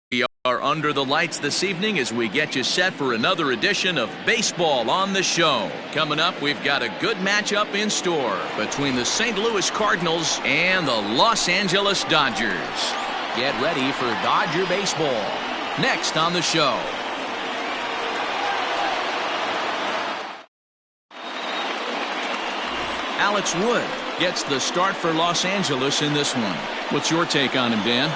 We are under the lights this evening as we get you set for another edition of Baseball on the Show. Coming up, we've got a good matchup in store between the St. Louis Cardinals and the Los Angeles Dodgers. Get ready for Dodger baseball. Next on the show. Alex Wood gets the start for Los Angeles in this one. What's your take on him, Dan?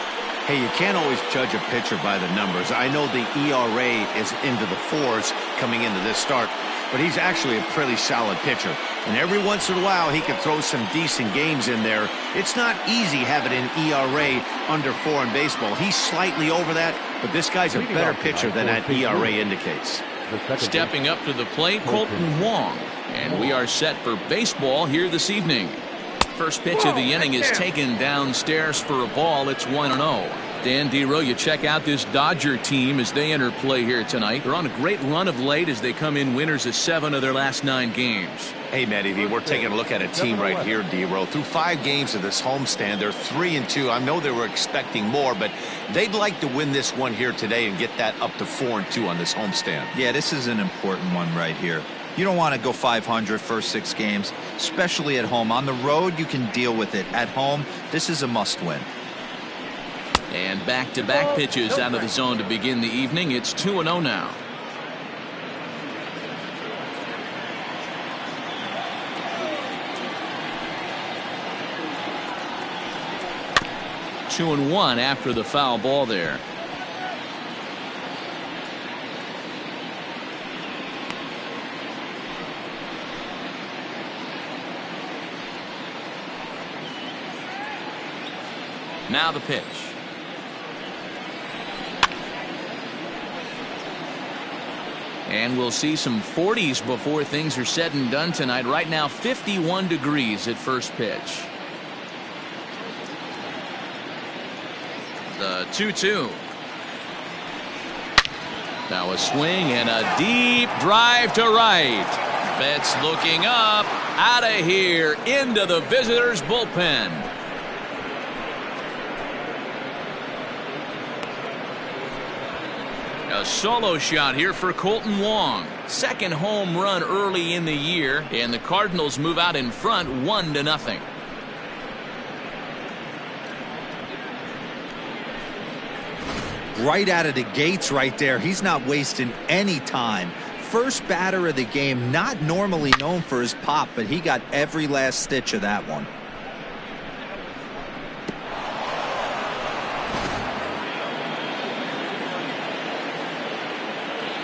Hey, you can't always judge a pitcher by the numbers. I know the ERA is into the fours coming into this start, but he's actually a pretty solid pitcher. And every once in a while, he can throw some decent games in there. It's not easy having an ERA under 4 in baseball. He's slightly over that, but this guy's a better pitcher than that ERA indicates. Stepping up to the plate, Colton Wong. And we are set for baseball here this evening. First pitch of the inning is taken downstairs for a ball. It's 1-0. Dan Dero, you check out this Dodger team as they enter play here tonight. They're on a great run of late as they come in winners of 7 of their last 9 games. Hey, Matty V, we're taking a look at a team right here, Dero. Through 5 games of this homestand, they're 3-2. I know they were expecting more, but they'd like to win this one here today and get that up to 4-2 on this homestand. Yeah, this is an important one right here. You don't want to go 500 first 6 games, especially at home. On the road, you can deal with it. At home, this is a must-win. And back-to-back pitches out of the zone to begin the evening. It's 2-0 now. Two and 1 after the foul ball there. Now the pitch. And we'll see some 40s before things are said and done tonight. Right now 51 degrees at first pitch. The 2-2. Now a swing and a deep drive to right. Betts looking up, out of here, into the visitors' bullpen. A solo shot here for Colton Wong. Second home run early in the year, and the Cardinals move out in front 1-0. Right out of the gates right there. He's not wasting any time. First batter of the game, not normally known for his pop, but he got every last stitch of that one.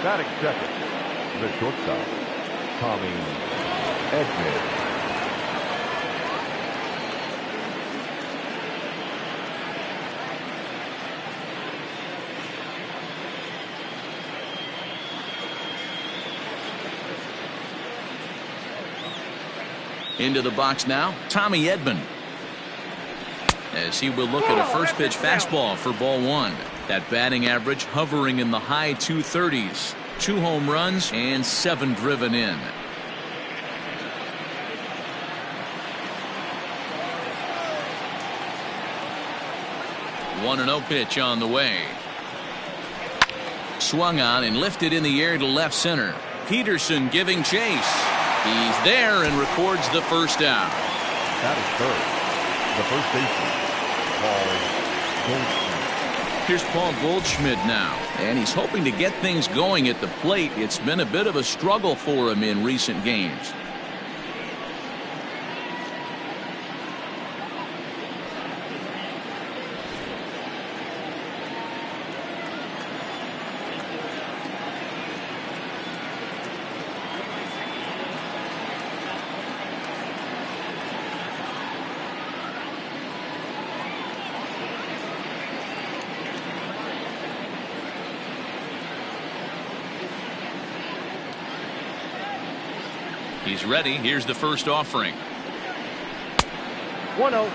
Batting second, the shortstop, Tommy Edman. Into the box now, Tommy Edman. As he will look at a first pitch fastball for ball 1. That batting average hovering in the high 230s. 2 home runs and 7 driven in. One 1-0 pitch on the way. Swung on and lifted in the air to left center. Peterson giving chase. He's there and records the first out. That is third. The first baseman, Paul Goldschmidt. Here's Paul Goldschmidt now, and he's hoping to get things going at the plate. It's been a bit of a struggle for him in recent games. He's ready. Here's the first offering. 1-0.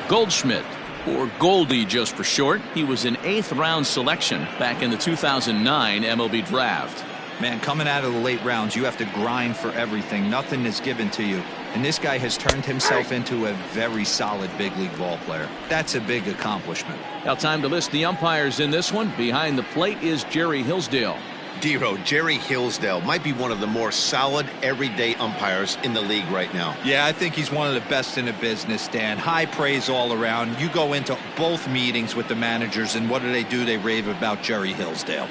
Goldschmidt, or Goldie just for short. He was an 8th round selection back in the 2009 MLB draft. Man, coming out of the late rounds, you have to grind for everything. Nothing is given to you. And this guy has turned himself into a very solid big league ball player. That's a big accomplishment. Now time to list the umpires in this one. Behind the plate is Jerry Hillsdale. Dero, Jerry Hillsdale might be one of the more solid everyday umpires in the league right now. Yeah, I think he's one of the best in the business, Dan. High praise all around. You go into both meetings with the managers, and what do? They rave about Jerry Hillsdale.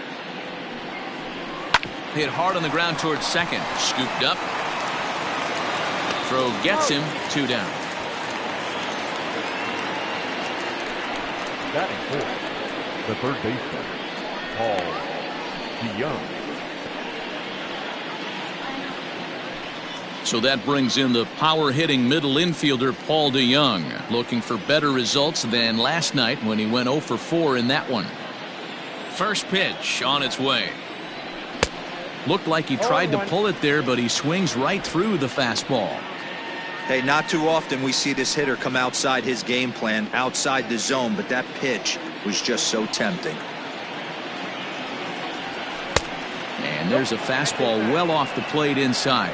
Hit hard on the ground towards second. Scooped up. Throw gets him. 2 down. Batting fourth, the third baseman, Paul DeYoung. So that brings in the power-hitting middle infielder Paul DeYoung, looking for better results than last night when he went 0 for 4 in that one. First pitch on its way. Looked like he tried to pull it there, but he swings right through the fastball. Hey, not too often we see this hitter come outside his game plan, outside the zone, but that pitch was just so tempting. And there's a fastball well off the plate inside.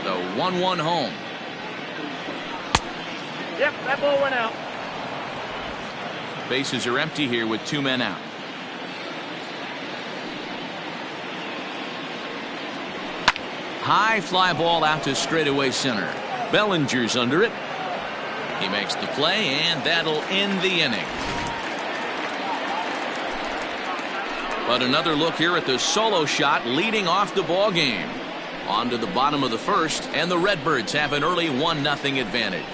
The 1-1 home. Yep, that ball went out. Bases are empty here with 2 men out. High fly ball out to straightaway center. Bellinger's under it. He makes the play, and that'll end the inning. But another look here at the solo shot leading off the ball game. On to the bottom of the first, and the Redbirds have an early 1-0 advantage.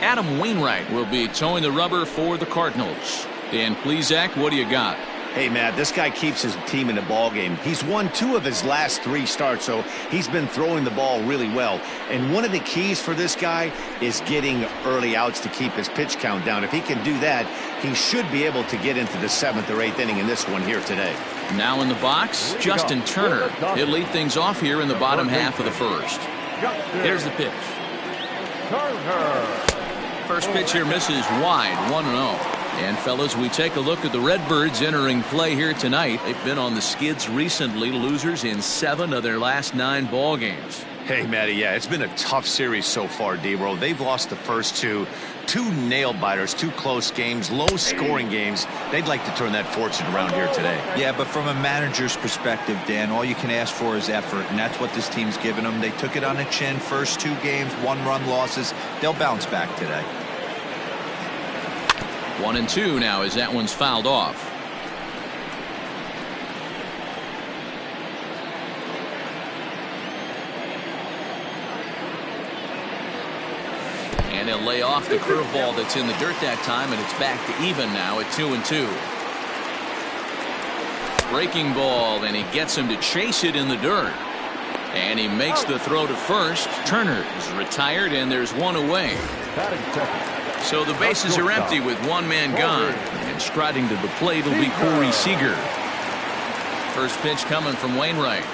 Adam Wainwright will be towing the rubber for the Cardinals. Dan Plesac, what do you got? Hey, Matt, this guy keeps his team in the ball game. He's won 2 of his last 3 starts, so he's been throwing the ball really well. And one of the keys for this guy is getting early outs to keep his pitch count down. If he can do that, he should be able to get into the 7th or 8th inning in this one here today. Now in the box, Justin Turner. He'll lead things off here in the bottom half of the first. Here's the pitch. First pitch here misses wide, 1-0. And fellas, we take a look at the Redbirds entering play here tonight. They've been on the skids recently, losers in 7 of their last 9 ball games. Hey, Matty, yeah, it's been a tough series so far, D-Roll. They've lost the first 2 nail-biters, 2 close games, low-scoring games. They'd like to turn that fortune around here today. Yeah, but from a manager's perspective, Dan, all you can ask for is effort, and that's what this team's given them. They took it on the chin. First 2 games, 1-run losses. They'll bounce back today. 1-2 now as that one's fouled off. And he'll lay off the curveball that's in the dirt that time, and it's back to even now at 2-2. Breaking ball, and he gets him to chase it in the dirt. And he makes the throw to first. Turner is retired, and there's 1 away. So the bases are empty with 1 man gone. And striding to the plate will be Corey Seager. First pitch coming from Wainwright.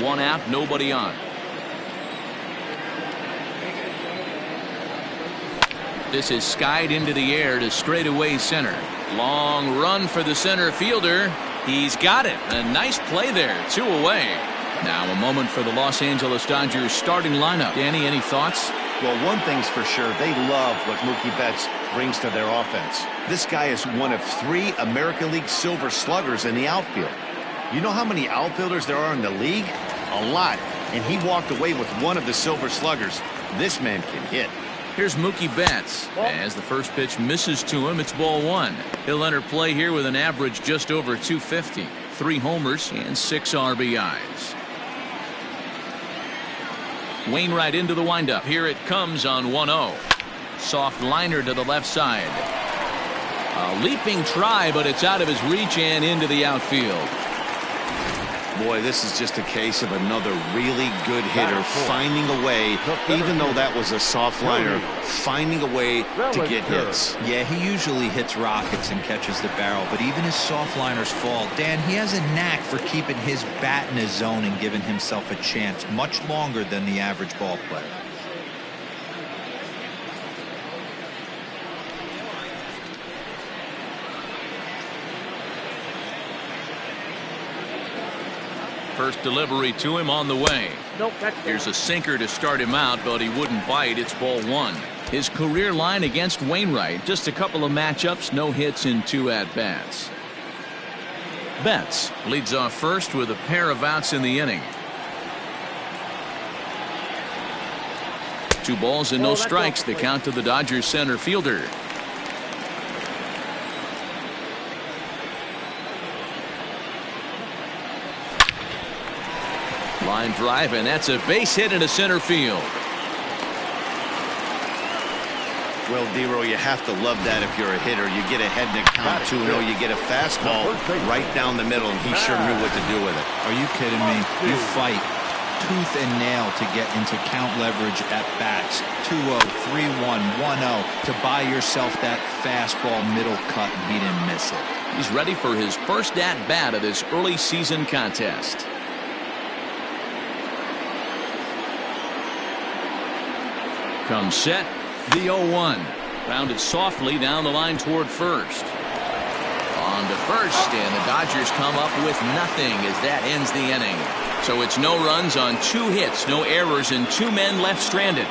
One out, nobody on. This is skied into the air to straightaway center. Long run for the center fielder. He's got it. A nice play there. 2 away. Now a moment for the Los Angeles Dodgers starting lineup. Danny, any thoughts? Well, one thing's for sure. They love what Mookie Betts brings to their offense. This guy is one of 3 American League Silver Sluggers in the outfield. You know how many outfielders there are in the league? A lot. And he walked away with 1 of the Silver Sluggers. This man can hit. Here's Mookie Betts. As the first pitch misses to him, it's ball 1. He'll enter play here with an average just over 250. 3 homers and 6 RBIs. Wainwright into the windup. Here it comes on 1-0. Soft liner to the left side. A leaping try, but it's out of his reach and into the outfield. Boy, this is just a case of another really good hitter finding a way, even though that was a soft liner, finding a way to get hits. Yeah, he usually hits rockets and catches the barrel, but even his soft liners fall. Dan, he has a knack for keeping his bat in his zone and giving himself a chance much longer than the average ball player. First delivery to him on the way. Nope, that's Here's a sinker to start him out, but he wouldn't bite. It's ball one. His career line against Wainwright, just a couple of matchups, no hits in 2 at-bats. Betts leads off first with a pair of outs in the inning. 2 balls and no strikes. The count to the Dodgers center fielder. Line drive, and that's a base hit into center field. Well, Dero, you have to love that if you're a hitter. You get ahead in the count 2-0, you get a fastball right down the middle, and he sure knew what to do with it. Are you kidding me? You fight tooth and nail to get into count leverage at bats. 2-0, 3-1, 1-0 to buy yourself that fastball middle cut, and he didn't miss it. He's ready for his first at-bat of this early season contest. Comes set, the 0-1. Rounded softly down the line toward first. On to first, and the Dodgers come up with nothing as that ends the inning. So it's no runs on 2 hits, no errors, and 2 men left stranded.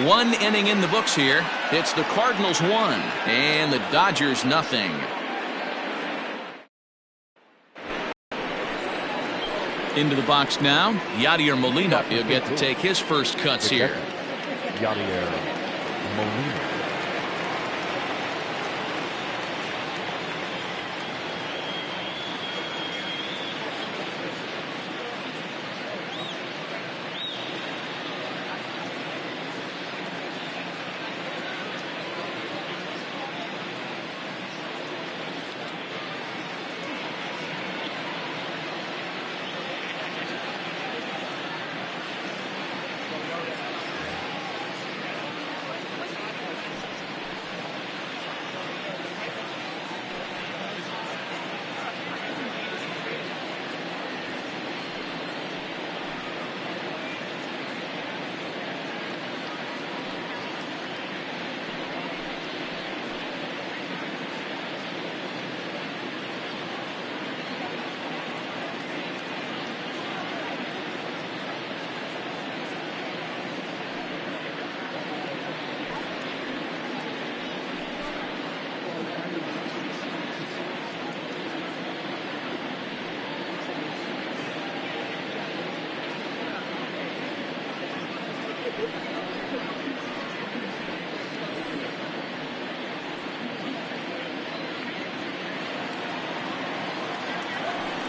1 inning in the books here. It's the Cardinals 1 and the Dodgers nothing. Into the box now, Yadier Molina. He'll get to take his first cuts here. Yadier Molina.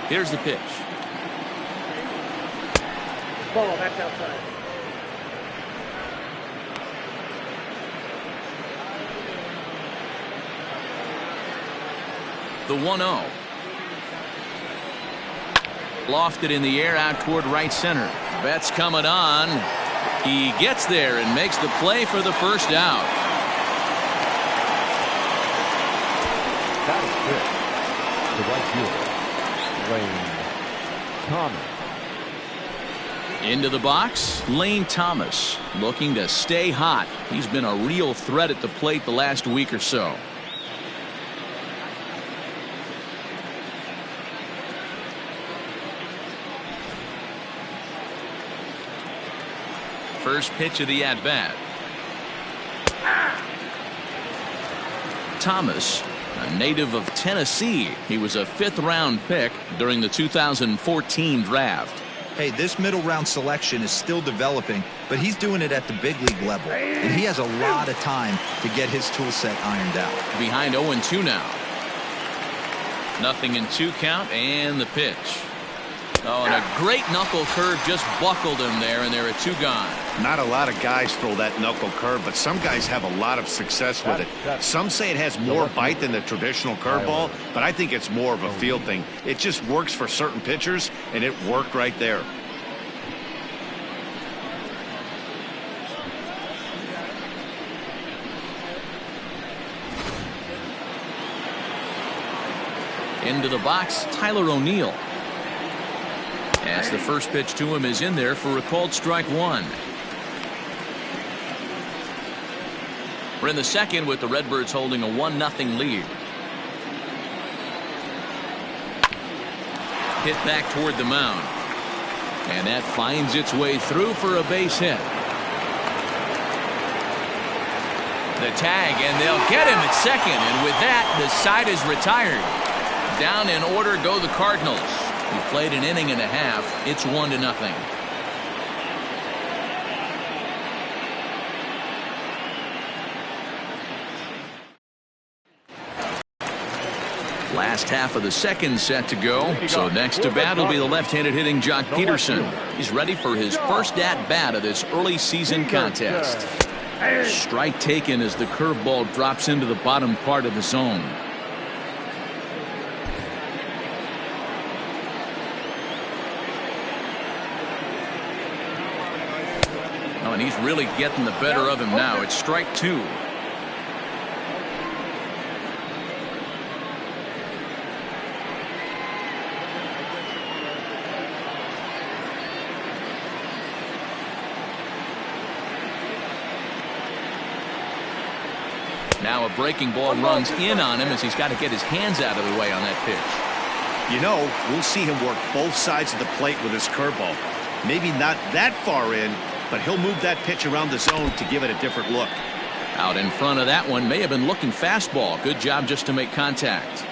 Here's the pitch. ball. That's outside. The 1-0. Lofted in the air out toward right center. Betts coming on. He gets there and makes the play for the first out. That is good. The right fielder, Lane Thomas. Into the box, Lane Thomas looking to stay hot. He's been a real threat at the plate the last week or so. First pitch of the at-bat. Thomas, a native of Tennessee. He was a fifth-round pick during the 2014 draft. Hey, this middle round selection is still developing, but he's doing it at the big league level, and he has a lot of time to get his tool set ironed out. Behind 0-2 now. Nothing in 2 count, and the pitch. Oh, and a great knuckle curve just buckled him there, and there are 2 gone. Not a lot of guys throw that knuckle curve, but some guys have a lot of success with it. Some say it has more bite than the traditional curveball, but I think it's more of a field thing. It just works for certain pitchers, and it worked right there. Into the box, Tyler O'Neill. As the first pitch to him is in there for a called strike 1. We're in the second with the Redbirds holding a 1-0 lead. Hit back toward the mound. And that finds its way through for a base hit. The tag, and they'll get him at second. And with that, the side is retired. Down in order go the Cardinals. He played an inning and a half. It's 1-0. Last half of the second set to go. So next to bat will be the left-handed hitting Jock Peterson. He's ready for his first at-bat of this early season contest. Strike taken as the curveball drops into the bottom part of the zone. And he's really getting the better of him now. It's strike 2. Now a breaking ball runs in on him as he's got to get his hands out of the way on that pitch. You know, we'll see him work both sides of the plate with his curveball. Maybe not that far in, but he'll move that pitch around the zone to give it a different look. Out in front of that one, may have been looking fastball. Good job just to make contact.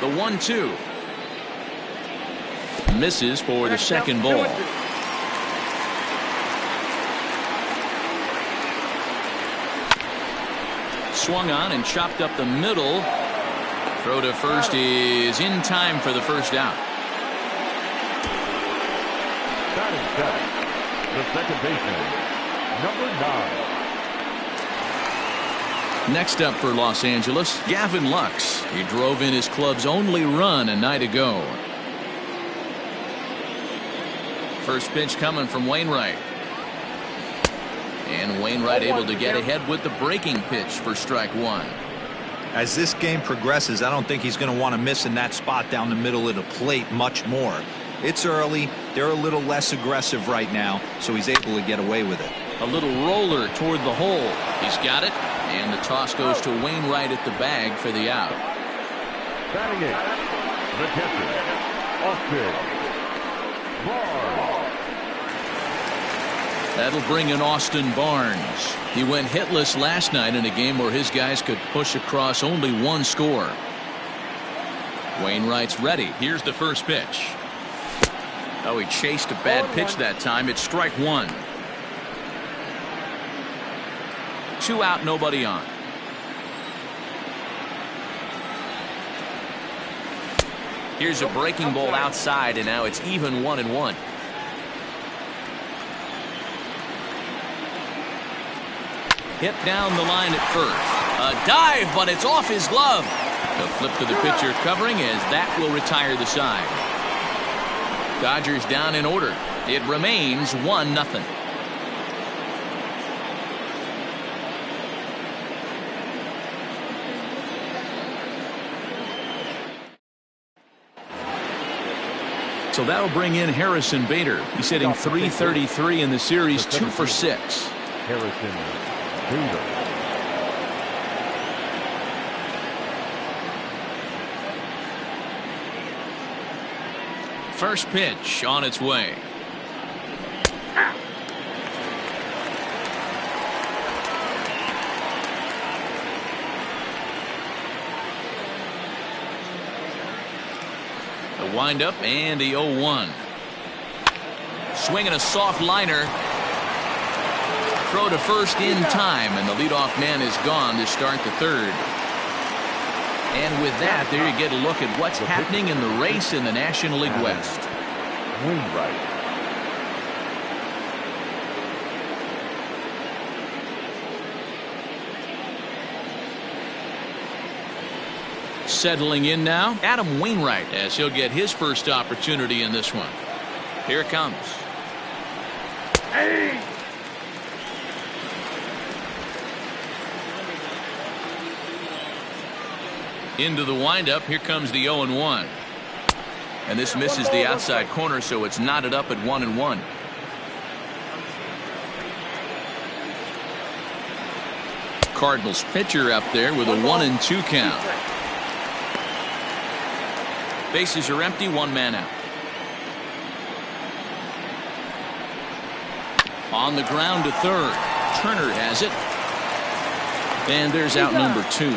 The 1-2. Misses for the second ball. Swung on and chopped up the middle. Throw to first is in time for the first out. The second baseman, number 9. Next up for Los Angeles, Gavin Lux. He drove in his club's only run a night ago. First pitch coming from Wainwright. And Wainwright able to get ahead with the breaking pitch for strike 1. As this game progresses, I don't think he's going to want to miss in that spot down the middle of the plate much more. It's early. They're a little less aggressive right now, so he's able to get away with it. A little roller toward the hole. He's got it, and the toss goes to Wainwright at the bag for the out. Batting it, the catcher, Austin Barnes. That'll bring in Austin Barnes. He went hitless last night in a game where his guys could push across only 1 score. Wainwright's ready. Here's the first pitch. Oh, he chased a bad pitch that time. It's strike 1. 2 out, nobody on. Here's a breaking ball outside, and now it's even 1-1. Hit down the line at first. A dive, but it's off his glove. The flip to the pitcher covering as that will retire the side. Dodgers down in order. It remains 1-0. So that'll bring in Harrison Bader. He's hitting .333 in the series, 2 for 6. Harrison Bader. First pitch on its way. The windup and the 0-1. Swinging a soft liner. Throw to first in time, and the leadoff man is gone to start the third. And with that, there you get a look at what's happening in the race in the National League West. Wainwright. Settling in now, Adam Wainwright, as he'll get his first opportunity in this one. Here it comes. Hey! Into the windup. Here comes the 0-1. And this misses the outside corner, so it's knotted up at 1-1. Cardinals pitcher up there with a 1-2 count. Bases are empty, one man out. On the ground to third. Turner has it. And there's out number 2.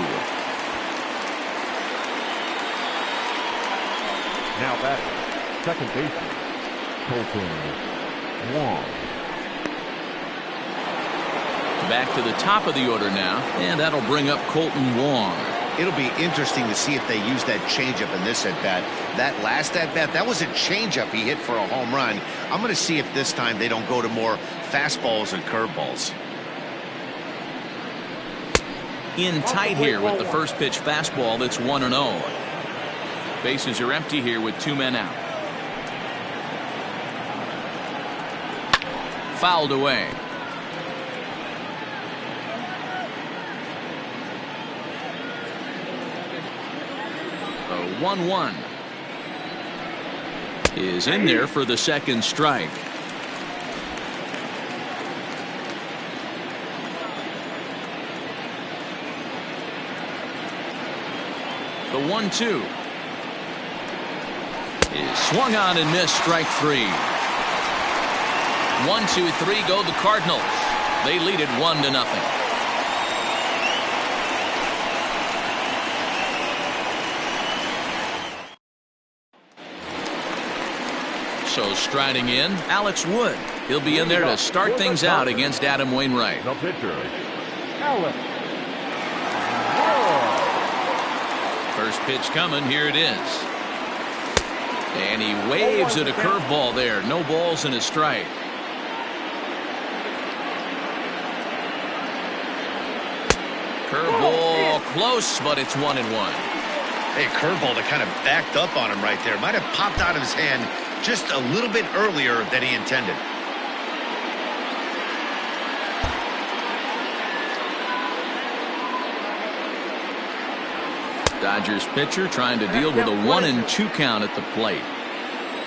Now back, second baseman, Colton Wong. Back to the top of the order now, and that'll bring up Colton Wong. It'll be interesting to see if they use that changeup in this at-bat. That last at-bat, that was a changeup he hit for a home run. I'm going to see if this time they don't go to more fastballs and curveballs. In tight here with the first pitch fastball. That's 1-0. Bases are empty here with 2 men out. Fouled away. The 1-1 is in there for the second strike. The 1-2 is swung on and missed. Strike 3. 1, 2, 3 go the Cardinals. They lead it 1-0. So striding in, Alex Wood. He'll be in there to start things out against Adam Wainwright. The pitcher, Alex. First pitch coming. Here it is. And he waves at a curveball there. No balls and a strike. Curveball close, but it's 1-1. Hey, curveball that kind of backed up on him right there. Might have popped out of his hand just a little bit earlier than he intended. Dodgers pitcher trying to deal with a 1-2 count at the plate.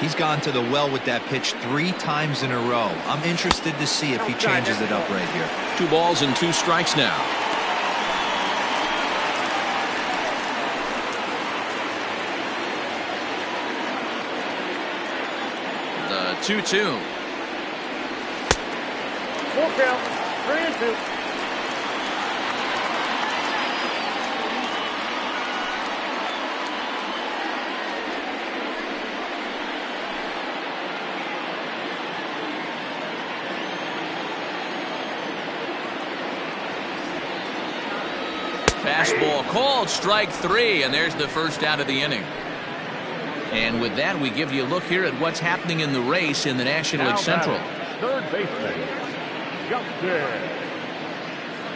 He's gone to the well with that pitch 3 times in a row. I'm interested to see if he changes it up right here. 2 balls and 2 strikes now. The 2-2. Full count. 3-2. Fastball called, strike 3, and there's the first out of the inning. And with that, we give you a look here at what's happening in the race in the National League Central. Third baseman, Justin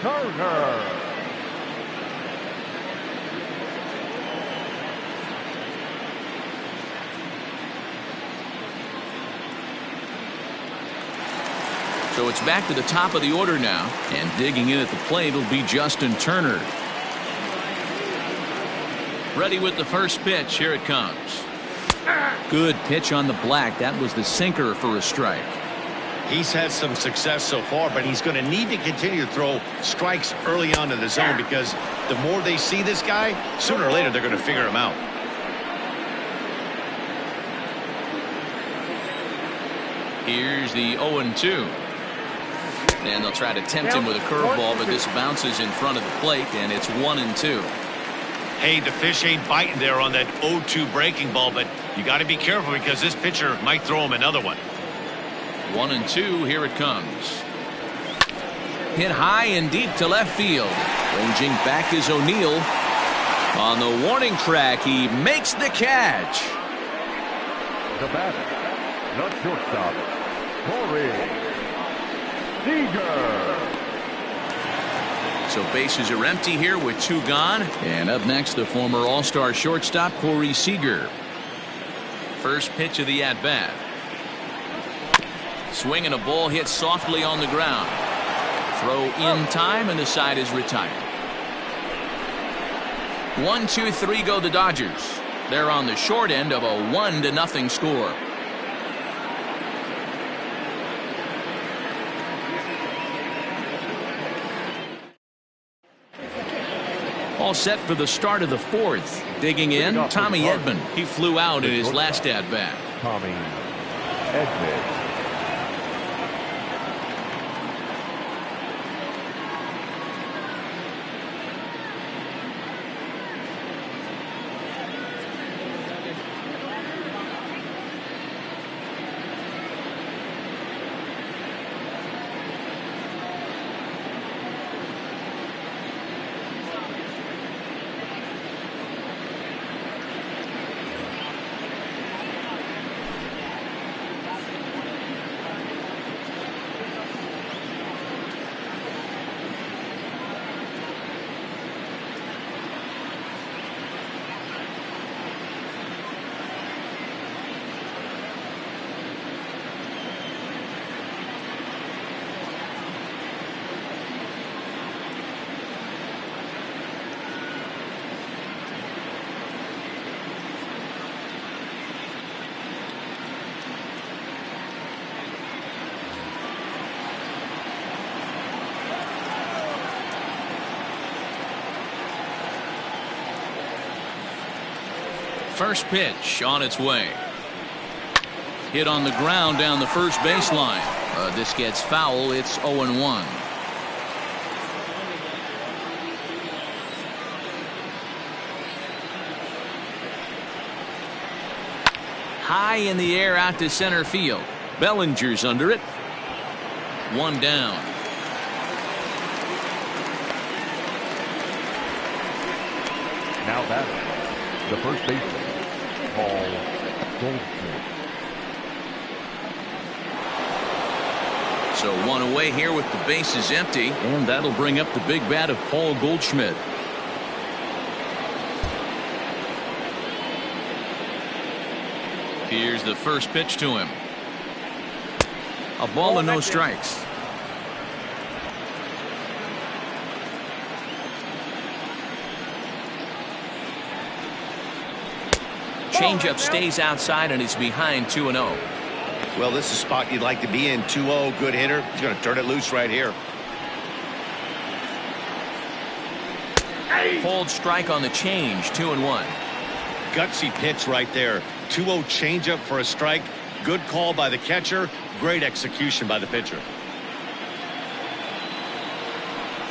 Turner. So it's back to the top of the order now, and digging in at the plate will be Justin Turner. Ready with the first pitch. Here it comes. Good pitch on the black. That was the sinker for a strike. He's had some success so far, but he's going to need to continue to throw strikes early on in the zone, because the more they see this guy, sooner or later they're going to figure him out. Here's the 0-2. And they'll try to tempt him with a curveball, but this bounces in front of the plate, and it's 1-2. Hey, the fish ain't biting there on that 0-2 breaking ball, but you got to be careful because this pitcher might throw him another one. 1-2. Here it comes. Hit high and deep to left field. Ranging back is O'Neill. On the warning track, he makes the catch. The batter, the shortstop, Corey Seager. So bases are empty here with 2 gone. And up next, the former All-Star shortstop, Corey Seager. First pitch of the at-bat. Swing and a ball hit softly on the ground. Throw in time, and the side is retired. 1-2-3 go the Dodgers. They're on the short end of a 1-0 score. All set for the start of the 4th. Digging in, Tommy Edman. He flew out in his last at-bat. Tommy Edman. First pitch on its way. Hit on the ground down the first baseline. This gets foul. It's 0-1. High in the air out to center field. Bellinger's under it. 1 down. Now batting, the first baseman, Paul Goldschmidt. So 1 away here with the bases empty, and that'll bring up the big bat of Paul Goldschmidt. Here's the first pitch to him. A ball and no strikes. Changeup stays outside and is behind 2-0. Well, this is a spot you'd like to be in. 2-0, good hitter. He's going to turn it loose right here. Hold strike on the change. 2-1. Gutsy pitch right there. 2-0 changeup for a strike. Good call by the catcher. Great execution by the pitcher.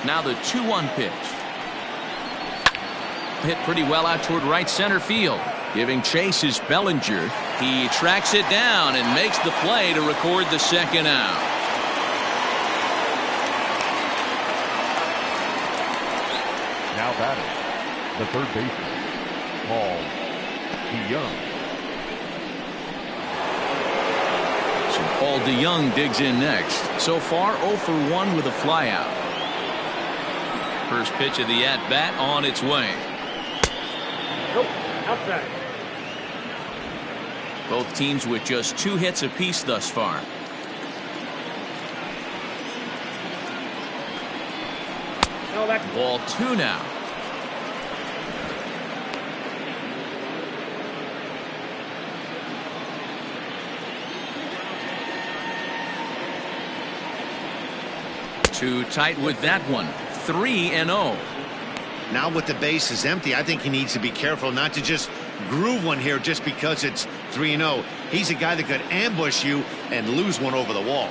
Now the 2-1 pitch. Hit pretty well out toward right center field. Giving chase is Bellinger. He tracks it down and makes the play to record the second out. Now batting, the third baseman, Paul DeYoung. So Paul DeYoung digs in next. So far 0 for 1 with a flyout. First pitch of the at-bat on its way. Nope, outside. Both teams with just 2 hits apiece thus far. No, that's Ball 2 now. Too tight with that one. 3-0. Now with the base is empty, I think he needs to be careful not to just groove one here just because it's 3-0. He's a guy that could ambush you and lose one over the wall.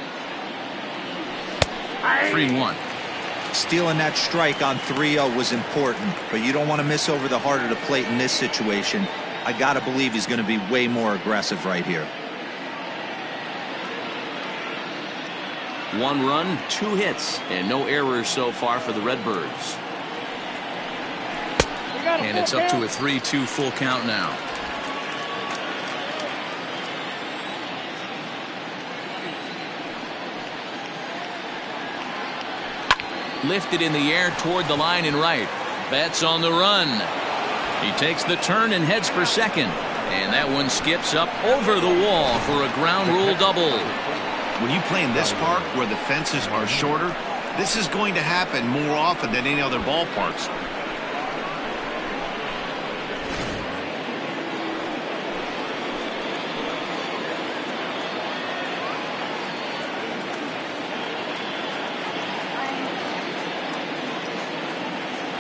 3-1. Stealing that strike on 3-0 was important, but you don't want to miss over the heart of the plate in this situation. I got to believe he's going to be way more aggressive right here. 1 run, 2 hits, and no errors so far for the Redbirds. And it's up to a 3-2 full count now. Lifted in the air toward the line and right. Betts on the run. He takes the turn and heads for second. And that one skips up over the wall for a ground rule double. When you play in this park where the fences are shorter, this is going to happen more often than any other ballparks.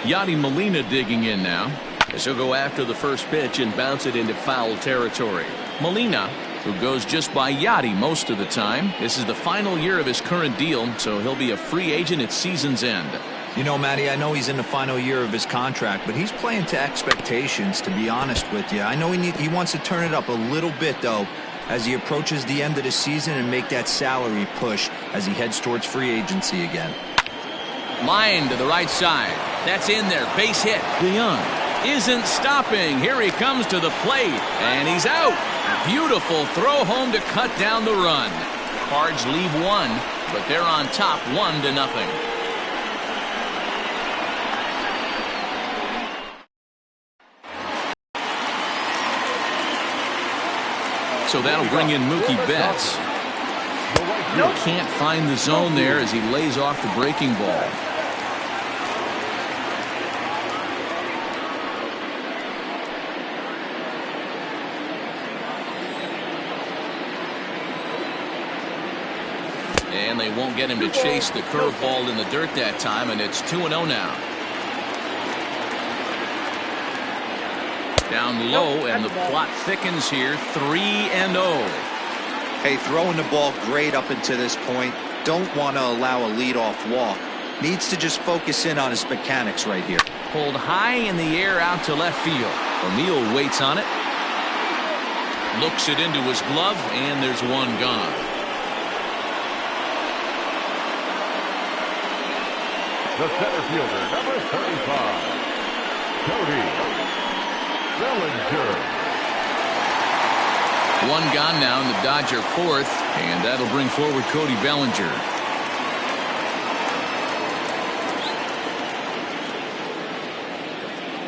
Yadi Molina digging in now, as he'll go after the first pitch and bounce it into foul territory. Molina, who goes just by Yadi most of the time. This is the final year of his current deal, so he'll be a free agent at season's end. You know, Matty, I know he's in the final year of his contract, but he's playing to expectations, to be honest with you. I know he wants to turn it up a little bit, though, as he approaches the end of the season and make that salary push as he heads towards free agency again. Line to the right side. That's in there. Base hit. DeYoung isn't stopping. Here he comes to the plate, and he's out. Beautiful throw home to cut down the run. Cards leave one, but they're on top 1-0. So that'll bring in Mookie Betts. Can't find the zone there as he lays off the breaking ball. And they won't get him to chase the curveball in the dirt that time, and it's 2-0 now. Down low, and the plot thickens here. 3-0. Hey, throwing the ball great up until this point. Don't want to allow a leadoff walk. Needs to just focus in on his mechanics right here. Pulled high in the air out to left field. O'Neill waits on it. Looks it into his glove, and there's one gone. The center fielder, number 35, Cody Bellinger. One gone now in the Dodger fourth, and that'll bring forward Cody Bellinger.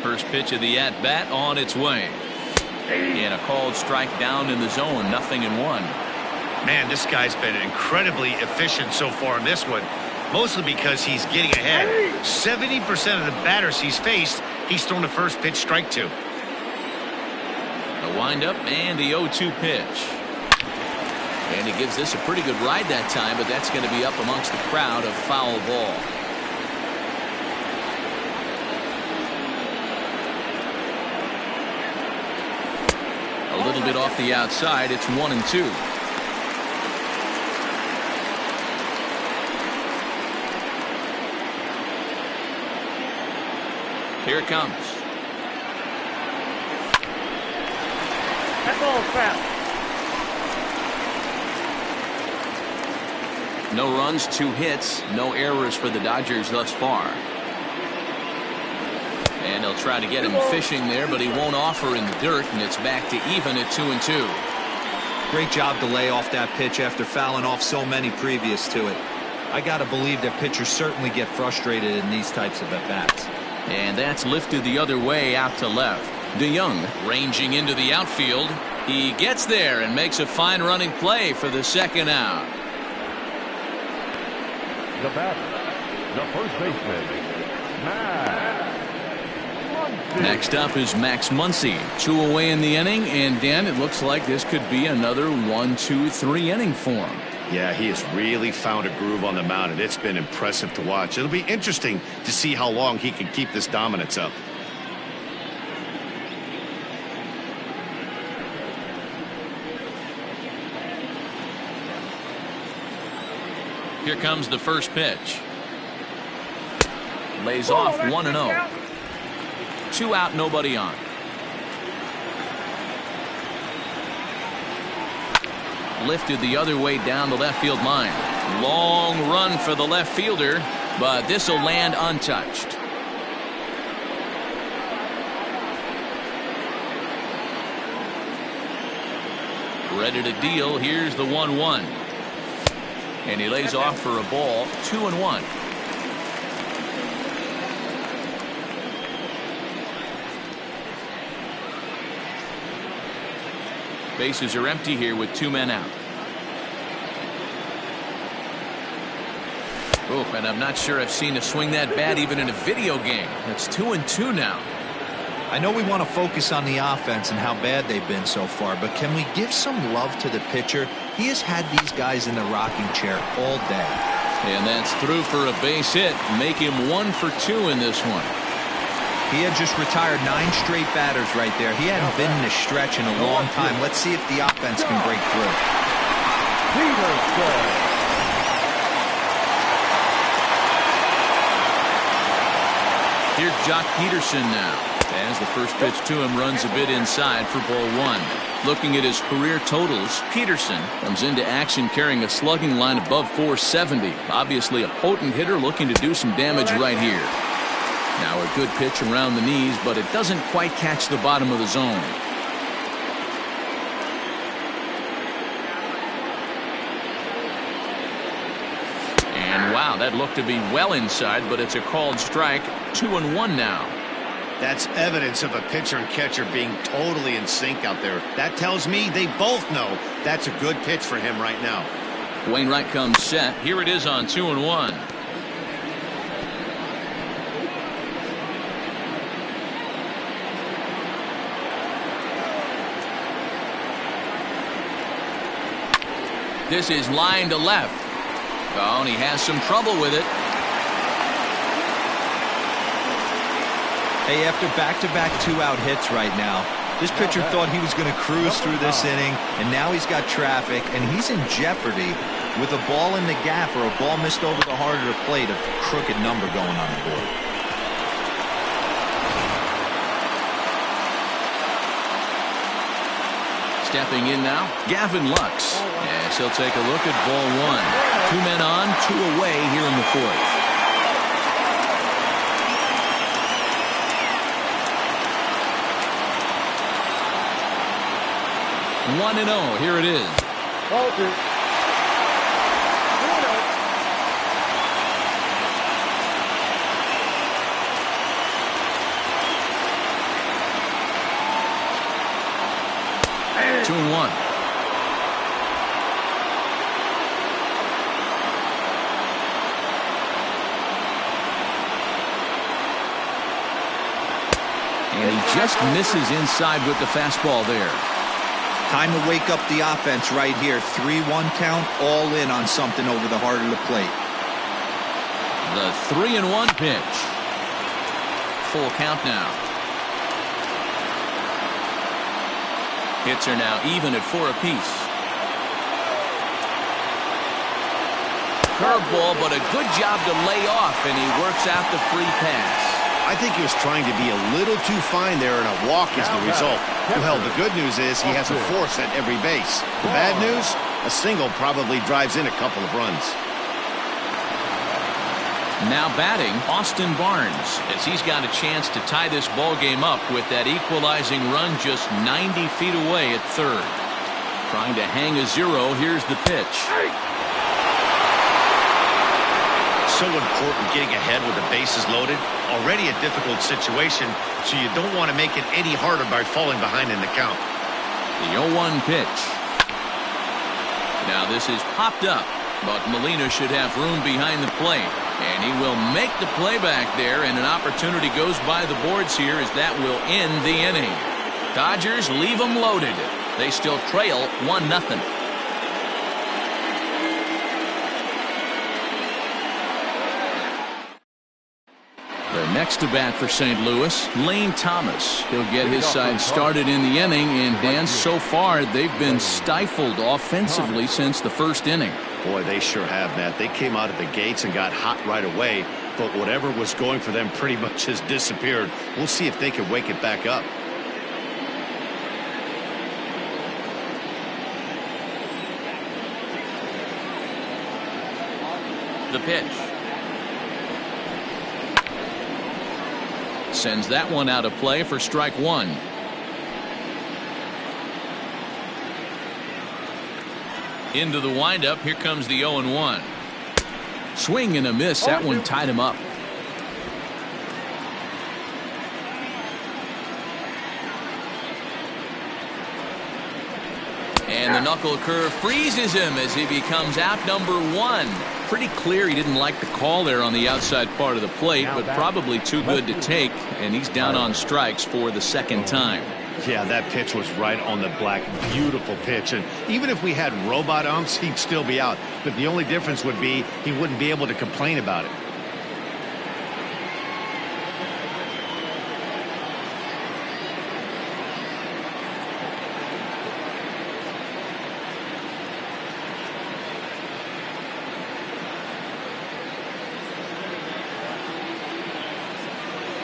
First pitch of the at-bat on its way. And a called strike down in the zone, 0-1. Man, this guy's been incredibly efficient so far in this one. Mostly because he's getting ahead. 70% of the batters he's faced, he's thrown the first pitch strike to. A windup and the 0-2 pitch. And he gives this a pretty good ride that time, but that's going to be up amongst the crowd of foul ball. A little bit off the outside. It's 1-2. Here it comes. That ball's foul. No runs, 2 hits, no errors for the Dodgers thus far. And they'll try to get him fishing there, but he won't offer in the dirt, and it's back to even at 2-2. Great job to lay off that pitch after fouling off so many previous to it. I got to believe that pitchers certainly get frustrated in these types of at-bats. And that's lifted the other way out to left. DeYoung ranging into the outfield. He gets there and makes a fine running play for the second out. The batter, the first baseman, Max. Next up is Max Muncy. 2 away in the inning, and Dan, it looks like this could be another 1-2-3 inning for him. Yeah, he has really found a groove on the mound, and it's been impressive to watch. It'll be interesting to see how long he can keep this dominance up. Here comes the first pitch. Lays off 1-0. 2 out, nobody on. Lifted the other way down the left field line. Long run for the left fielder, but this will land untouched. Ready to deal. Here's the 1-1. And he lays off for a ball. 2-1. Bases are empty here with 2 men out. Oh, and I'm not sure I've seen a swing that bad even in a video game. It's 2-2 now. I know we want to focus on the offense and how bad they've been so far, but can we give some love to the pitcher? He has had these guys in the rocking chair all day. And that's through for a base hit. Make him 1 for 2 in this one. He had just retired 9 straight batters right there. He hadn't been in a stretch in a long time. Let's see if the offense can break through. Here's Jock Peterson now. As the first pitch to him runs a bit inside for ball 1. Looking at his career totals, Peterson comes into action carrying a slugging line above 470. Obviously a potent hitter looking to do some damage right here. Now a good pitch around the knees, but it doesn't quite catch the bottom of the zone. And wow, that looked to be well inside, but it's a called strike. 2-1 now. That's evidence of a pitcher and catcher being totally in sync out there. That tells me they both know that's a good pitch for him right now. Wainwright comes set. Here it is on 2-1. This is line to left. Oh, and he has some trouble with it. Hey, after back-to-back 2-out hits right now, this pitcher thought he was going to cruise through this inning, and now he's got traffic, and he's in jeopardy with a ball in the gap or a ball missed over the heart of the plate, a crooked number going on the board. Stepping in now, Gavin Lux. Yes, he'll take a look at ball 1. 2 men on, 2 away here in the 4th. 1-0. Here it is. Walter. 2-0. Hey. 2-1. And he just misses inside with the fastball there. Time to wake up the offense right here. 3-1 count, all in on something over the heart of the plate. The 3-1 pitch. Full count now. Hits are now even at 4 apiece. Curveball, but a good job to lay off, and he works out the free pass. I think he was trying to be a little too fine there, and a walk is the result. Well, the good news is he has a force at every base. The bad news, a single probably drives in a couple of runs. Now batting, Austin Barnes, as he's got a chance to tie this ball game up with that equalizing run just 90 feet away at third. Trying to hang a 0. Here's the pitch. So important getting ahead with the bases loaded. Already a difficult situation, so you don't want to make it any harder by falling behind in the count. The 0-1 pitch. Now this is popped up, but Molina should have room behind the plate. And he will make the play back there, and an opportunity goes by the boards here as that will end the inning. Dodgers leave them loaded. They still trail 1-0. The next to bat for St. Louis, Lane Thomas. He'll get his side started in the inning, and Dan, so far they've been stifled offensively since the first inning. Boy, they sure have, Matt. They came out of the gates and got hot right away, but whatever was going for them pretty much has disappeared. We'll see if they can wake it back up. The pitch. Sends that one out of play for strike 1. Into the windup. Here comes the 0-1. Swing and a miss. That one tied him up. And the knuckle curve freezes him as he becomes out number 1. Pretty clear he didn't like the call there on the outside part of the plate, but probably too good to take, and he's down on strikes for the second time. Yeah, that pitch was right on the black. Beautiful pitch. And even if we had robot umps, he'd still be out. But the only difference would be he wouldn't be able to complain about it.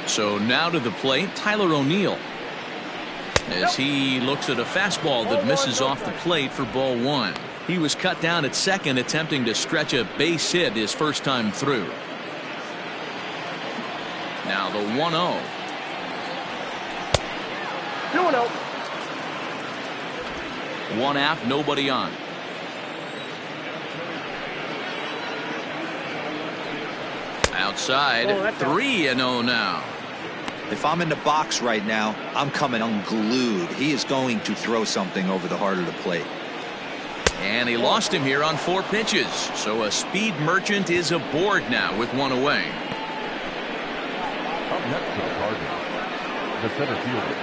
So now to the plate, Tyler O'Neill, as he looks at a fastball that misses off the plate for ball 1. He was cut down at second, attempting to stretch a base hit his first time through. Now the 1-0. 2-0. 1 out, nobody on. Outside, 3-0 now. If I'm in the box right now, I'm coming unglued. He is going to throw something over the heart of the plate. And he lost him here on 4 pitches. So a speed merchant is aboard now with 1 away. Up next to the Cardinals, the center fielder,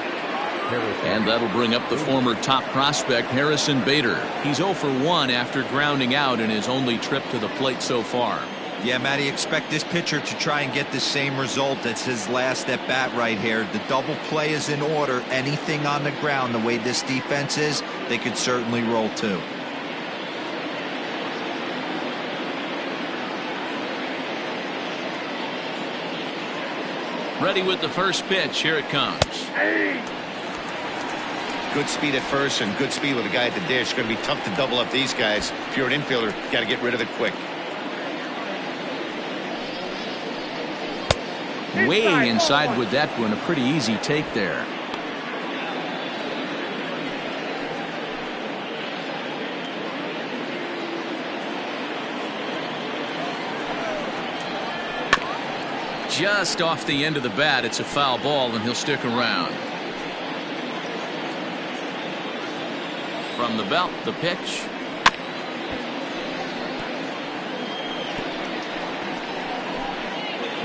Harrison. And that'll bring up the former top prospect, Harrison Bader. He's 0 for 1 after grounding out in his only trip to the plate so far. Yeah, Matty, expect this pitcher to try and get the same result. That's his last at bat right here. The double play is in order. Anything on the ground, the way this defense is, they could certainly roll too. Ready with the first pitch. Here it comes. Good speed at first and good speed with a guy at the dish. Going to be tough to double up these guys. If you're an infielder, got to get rid of it quick. Way inside with that one. A pretty easy take there. Just off the end of the bat. It's a foul ball, and he'll stick around. From the belt, the pitch.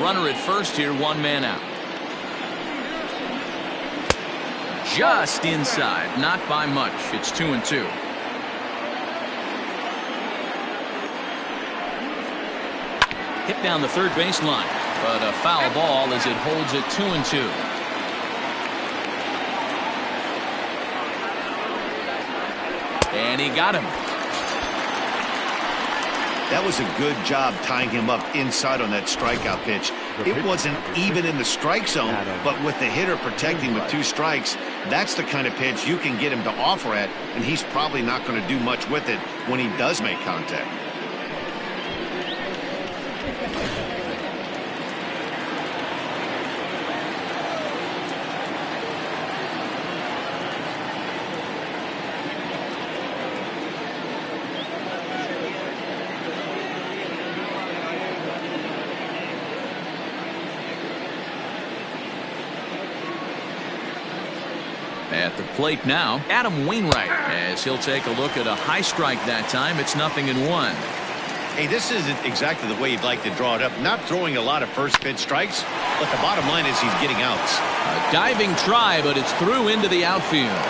Runner at first here, 1 man out. Just inside, not by much. It's 2-2. Hit down the third baseline, but a foul ball as it holds it 2-2. And he got him. That was a good job tying him up inside on that strikeout pitch. It wasn't even in the strike zone, but with the hitter protecting with 2 strikes, that's the kind of pitch you can get him to offer at, and he's probably not going to do much with it when he does make contact. At the plate now, Adam Wainwright, as he'll take a look at a high strike that time. It's 0-1. Hey, this isn't exactly the way you'd like to draw it up. Not throwing a lot of first pitch strikes, but the bottom line is he's getting outs. A diving try, but it's through into the outfield.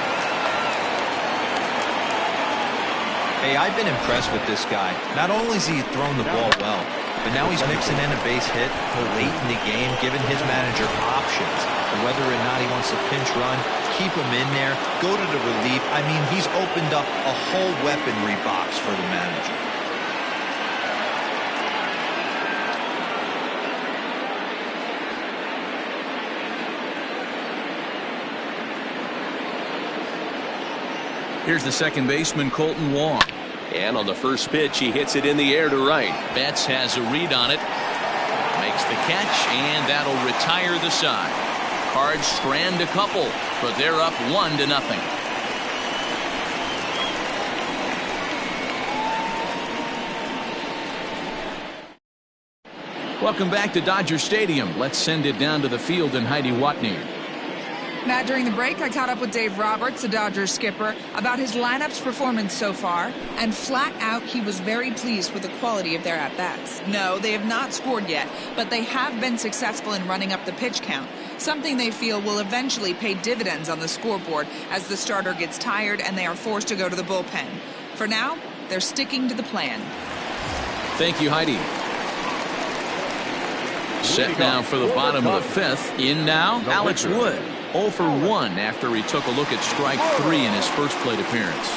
Hey, I've been impressed with this guy. Not only has he thrown the ball well, but now he's mixing in a base hit late in the game, giving his manager options. Whether or not he wants to pinch run, keep him in there, go to the relief. I mean, he's opened up a whole weaponry box for the manager. Here's the second baseman, Colton Wong. And on the first pitch, he hits it in the air to right. Betts has a read on it. Makes the catch, and that'll retire the side. Cards strand a couple, but they're up 1-0. Welcome back to Dodger Stadium. Let's send it down to the field and Heidi Watney. Matt, during the break, I caught up with Dave Roberts, the Dodgers skipper, about his lineup's performance so far, and flat out, he was very pleased with the quality of their at-bats. No, they have not scored yet, but they have been successful in running up the pitch count, something they feel will eventually pay dividends on the scoreboard as the starter gets tired and they are forced to go to the bullpen. For now, they're sticking to the plan. Thank you, Heidi. Set now for the bottom of the fifth. In now, Alex Wood. 0 for 1 after he took a look at strike 3 in his first plate appearance.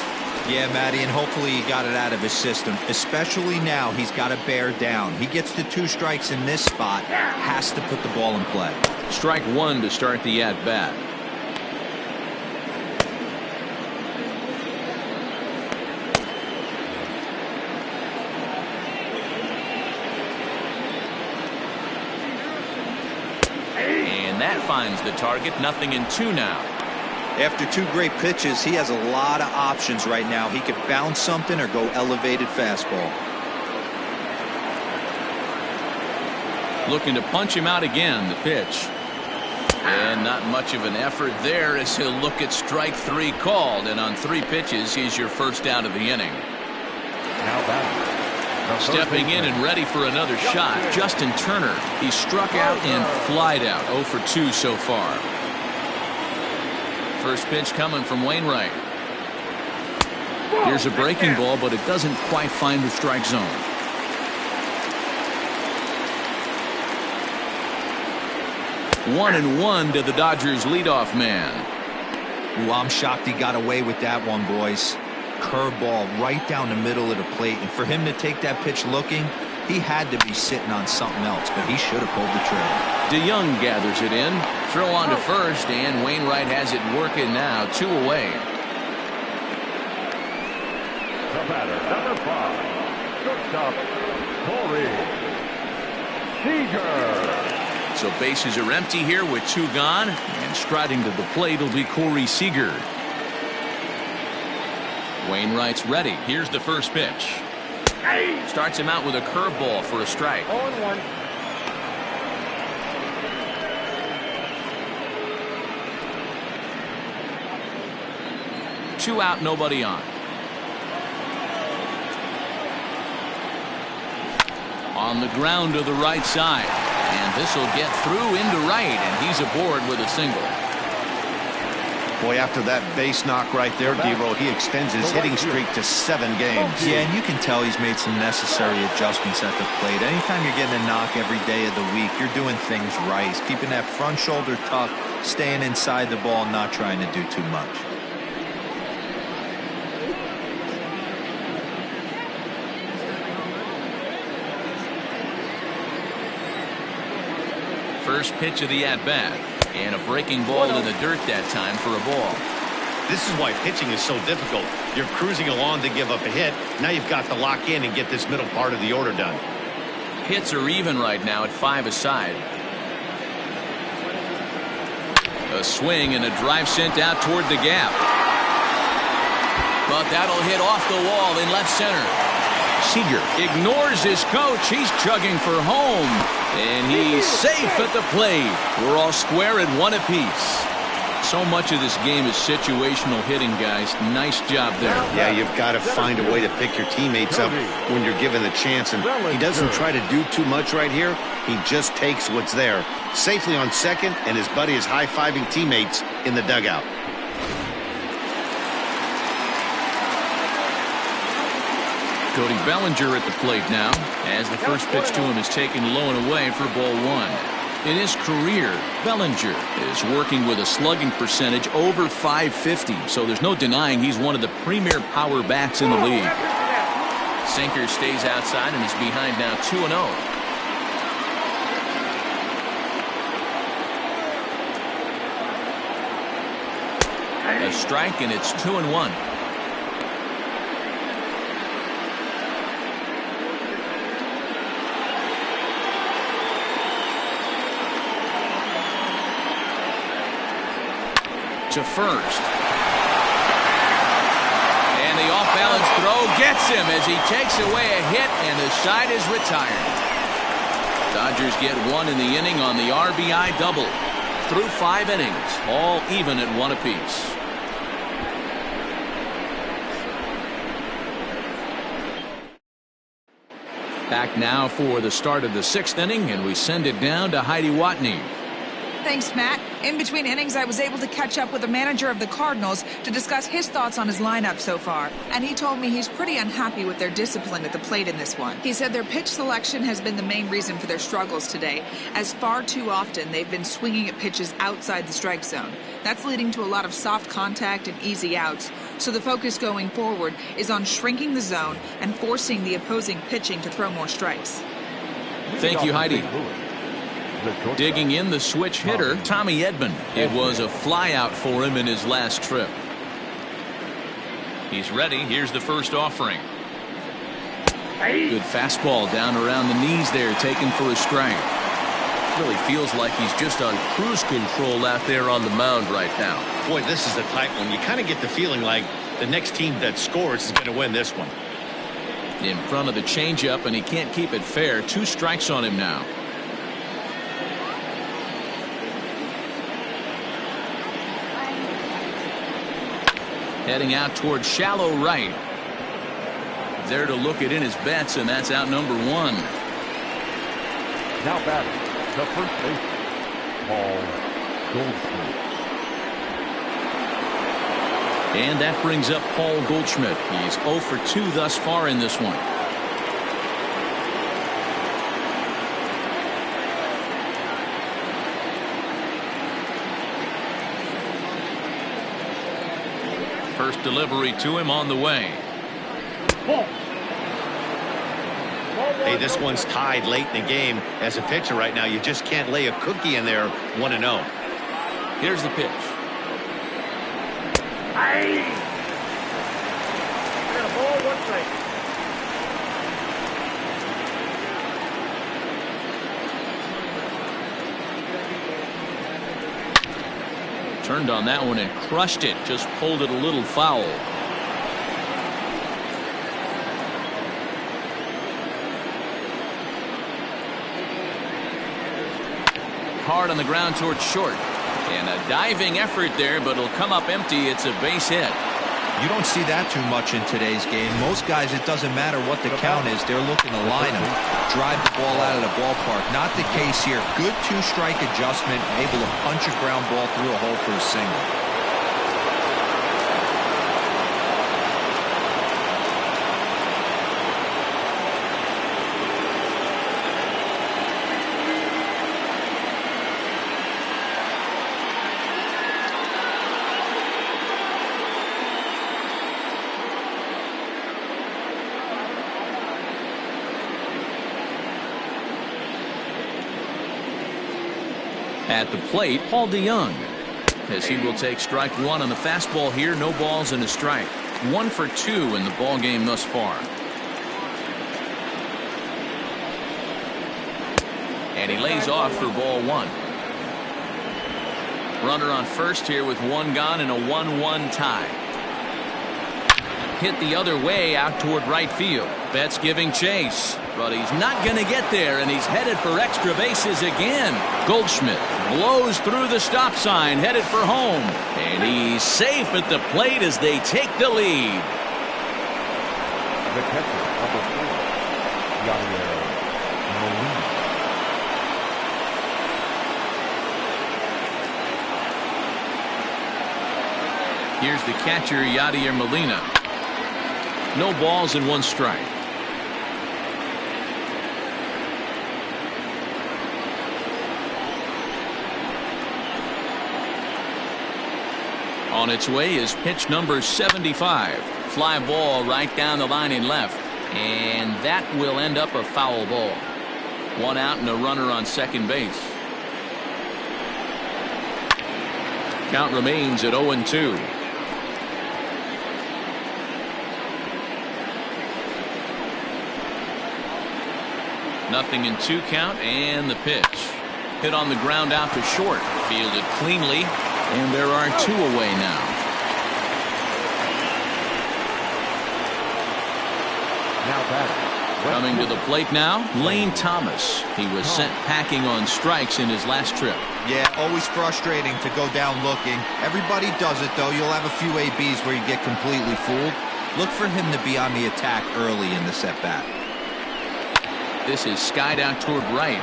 Yeah, Matty, and hopefully he got it out of his system. Especially now, he's got to bear down. He gets to 2 strikes in this spot, has to put the ball in play. Strike 1 to start the at-bat. And that finds the target. 0-2 now. After 2 great pitches, he has a lot of options right now. He could bounce something or go elevated fastball. Looking to punch him out again, the pitch. And not much of an effort there as he'll look at strike 3 called. And on 3 pitches, he's your first out of the inning. Now batting. Stepping in and ready for another shot, Justin Turner. He struck out and flied out. 0 for 2 so far. First pitch coming from Wainwright. Here's a breaking ball, but it doesn't quite find the strike zone. One and one to the Dodgers leadoff man. Ooh, I'm shocked he got away with that one, boys. Curveball right down the middle of the plate, and for him to take that pitch looking, he had to be sitting on something else, but he should have pulled the trigger. DeYoung gathers it in. Throw on to first, and Wainwright has it working now. 2 away. The batter, number 5, shortstop, Corey Seager. So bases are empty here with 2 gone, and striding to the plate will be Corey Seager. Wainwright's ready. Here's the first pitch. Starts him out with a curveball for a strike. 0-1. Two out, nobody on. On the ground to the right side. And this will get through into right, and he's aboard with a single. Boy, after that base knock right there, D-Roll, he extends his hitting streak to 7 games. Yeah, and you can tell he's made some necessary adjustments at the plate. Anytime you're getting a knock every day of the week, you're doing things right. He's keeping that front shoulder tucked, staying inside the ball, not trying to do too much. First pitch of the at-bat. And a breaking ball in the dirt that time for a ball. This is why pitching is so difficult. You're cruising along to give up a hit. Now you've got to lock in and get this middle part of the order done. Hits are even right now at 5 aside. A swing and a drive sent out toward the gap. But that'll hit off the wall in left center. Seager ignores his coach. He's chugging for home. And he's safe at the plate. We're all square at 1 apiece. So much of this game is situational hitting, guys. Nice job there. Yeah, you've got to find a way to pick your teammates up when you're given the chance. And he doesn't try to do too much right here. He just takes what's there. Safely on second, and his buddy is high-fiving teammates in the dugout. Cody Bellinger at the plate now, as the first pitch to him is taken low and away for ball 1. In his career, Bellinger is working with a slugging percentage over .550, so there's no denying he's one of the premier power bats in the league. Sinker stays outside and is behind now 2-0. A strike, and it's 2-1. To first. And the off-balance throw gets him as he takes away a hit, and the side is retired. Dodgers get one in the inning on the RBI double. Through 5 innings, all even at 1 apiece. Back now for the start of the 6th inning, and we send it down to Heidi Watney. Thanks, Matt. In between innings, I was able to catch up with the manager of the Cardinals to discuss his thoughts on his lineup so far. And he told me he's pretty unhappy with their discipline at the plate in this one. He said their pitch selection has been the main reason for their struggles today, as far too often they've been swinging at pitches outside the strike zone. That's leading to a lot of soft contact and easy outs. So the focus going forward is on shrinking the zone and forcing the opposing pitching to throw more strikes. Thank you, Heidi. Digging in the switch hitter, Tommy Edman. It was a flyout for him in his last trip. He's ready. Here's the first offering. Good fastball down around the knees there, taken for a strike. Really feels like he's just on cruise control out there on the mound right now. Boy, this is a tight one. You kind of get the feeling like the next team that scores is going to win this one. In front of the changeup, and he can't keep it fair. 2 strikes on him now. Heading out toward shallow right. There to look it in his bets, and that's out number 1. Now batting, the first baseman, Paul Goldschmidt. And that brings up Paul Goldschmidt. He's 0 for 2 thus far in this one. First delivery to him on the way. Hey, this one's tied late in the game. As a pitcher right now, you just can't lay a cookie in there 1-0. Here's the pitch. I got a ball, 1 strike. Turned on that one and crushed it. Just pulled it a little foul. Hard on the ground towards short. And a diving effort there, but it'll come up empty. It's a base hit. You don't see that too much in today's game. Most guys, it doesn't matter what the count is. They're looking to line them, drive the ball out of the ballpark. Not the case here. Good 2-strike adjustment, able to punch a ground ball through a hole for a single. At the plate, Paul DeYoung, as he will take strike 1 on the fastball here. No balls and a strike. 1 for 2 in the ball game thus far. And he lays off for ball 1. Runner on first here with 1 gone and a 1-1 tie. Hit the other way out toward right field. Betts giving chase, but he's not going to get there, and he's headed for extra bases again. Goldschmidt blows through the stop sign, headed for home, and he's safe at the plate as they take the lead. The catcher, number 4, Yadier Molina. Here's the catcher, Yadier Molina. No balls and 1 strike. On its way is pitch number 75. Fly ball right down the line in left. And that will end up a foul ball. 1 out and a runner on second base. Count remains at 0-2. Nothing in 2 count, and the pitch. Hit on the ground out to short. Fielded cleanly, and there are 2 away now. Now batting, Coming to the plate now, Lane Thomas. He was sent packing on strikes in his last trip. Yeah, always frustrating to go down looking. Everybody does it, though. You'll have a few ABs where you get completely fooled. Look for him to be on the attack early in the at-bat. This is skied out toward right.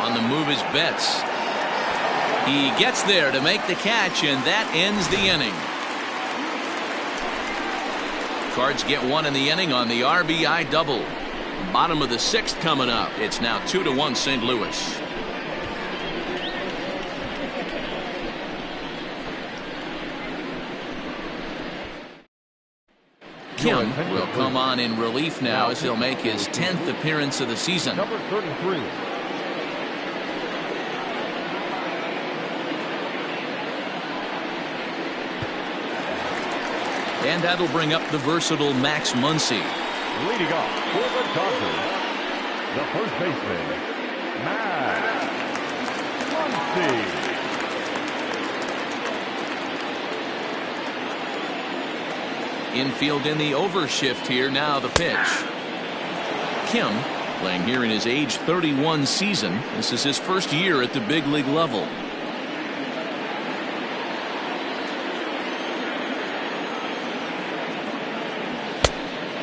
On the move is Betts. He gets there to make the catch, and that ends the inning. Cards get one in the inning on the RBI double. Bottom of the sixth coming up. It's now 2-1 St. Louis. Kim will come on in relief now as he'll make his 10th appearance of the season. Number 33. And that'll bring up the versatile Max Muncy. Leading off for the Dodgers, the first baseman, Max Muncy. Infield in the overshift here. Now the pitch. Kim playing here in his age 31 season. This is his first year at the big league level.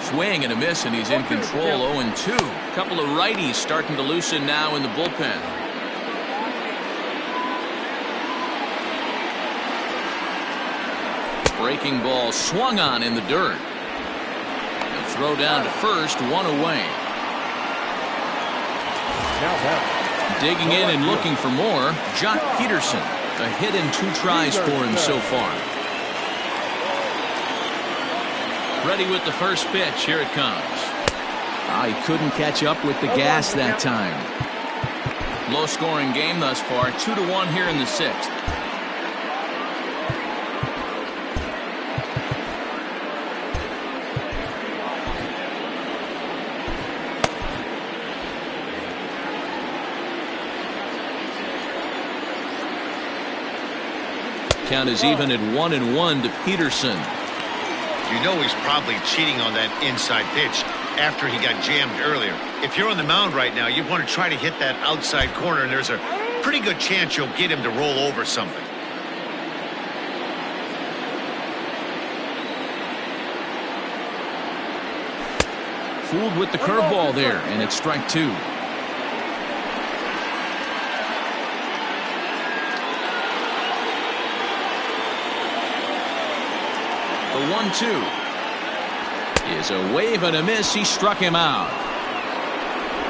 Swing and a miss, and he's in control. 0-2. Couple of righties starting to loosen now in the bullpen. Breaking ball swung on in the dirt. A throw down to first, one away. Digging in and looking for more, Jock Peterson. A hit and 2 tries for him so far. Ready with the first pitch. Here it comes. He couldn't catch up with the gas that time. Low scoring game thus far. 2-1 here in the sixth. Count is even at 1-1 to Peterson. You know he's probably cheating on that inside pitch after he got jammed earlier. If you're on the mound right now, you want to try to hit that outside corner, and there's a pretty good chance you'll get him to roll over something. Fooled with the curveball there, and it's strike 2. The 1-2 is a wave and a miss. He struck him out.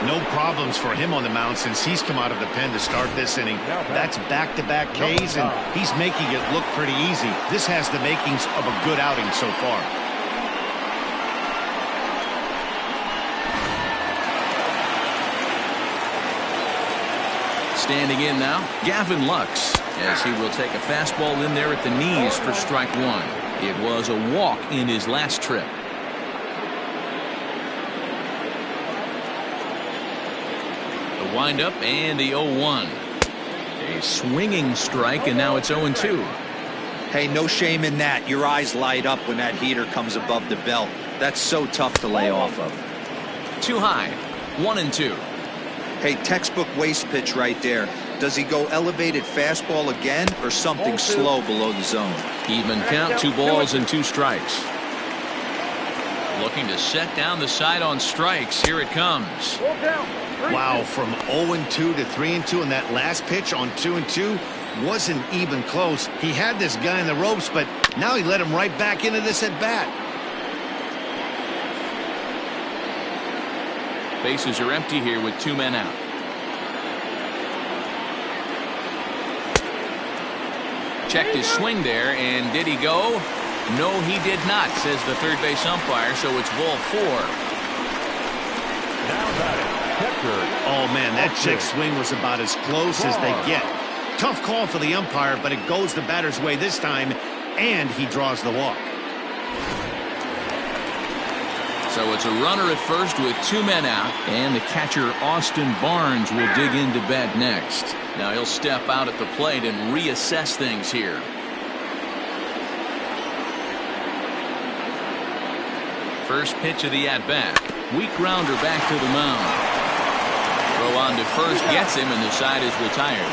No problems for him on the mound since he's come out of the pen to start this inning. That's back-to-back Ks, and he's making it look pretty easy. This has the makings of a good outing so far. Standing in now, Gavin Lux, as he will take a fastball in there at the knees for strike 1. It was a walk in his last trip. The windup and the 0-1. A swinging strike, and now it's 0-2. Hey, no shame in that. Your eyes light up when that heater comes above the belt. That's so tough to lay off of. Too high. 1-2. Hey, textbook waste pitch right there. Does he go elevated fastball again or something slow below the zone? Even count, 2 balls and 2 strikes. Looking to set down the side on strikes. Here it comes. Wow, from 0-2 to 3-2, and that last pitch on 2-2 wasn't even close. He had this guy in the ropes, but now he let him right back into this at bat. Bases are empty here with 2 men out. Checked his swing there, and did he go? No, he did not, says the third base umpire, so it's ball 4. Oh, man, that check swing was about as close as they get. Tough call for the umpire, but it goes the batter's way this time, and he draws the walk. So it's a runner at first with 2 men out, and the catcher Austin Barnes will dig into bat next. Now he'll step out at the plate and reassess things here. First pitch of the at-bat. Weak grounder back to the mound. Throw on to first gets him, and the side is retired.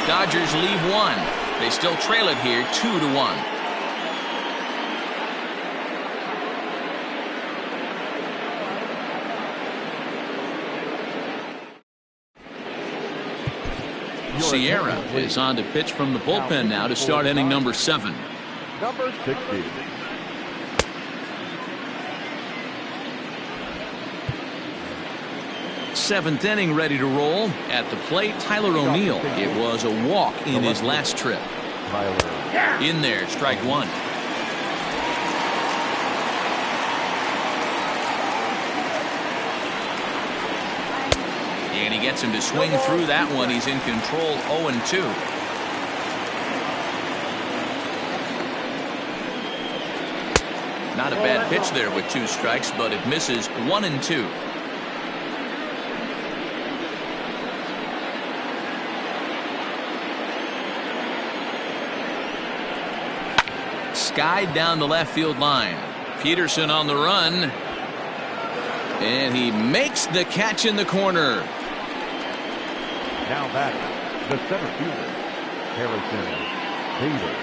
Dodgers leave one. They still trail it here 2-1. Sierra is on to pitch from the bullpen now to start inning number 7. Number 60. Seventh inning ready to roll. At the plate, Tyler O'Neill. It was a walk in his last trip. In there, strike one. And he gets him to swing through that one. He's in control, 0-2. Not a bad pitch there with 2 strikes, but it misses 1-2. Skied down the left field line. Peterson on the run. And he makes the catch in the corner. Now back, the center fielder, Harrison Bader.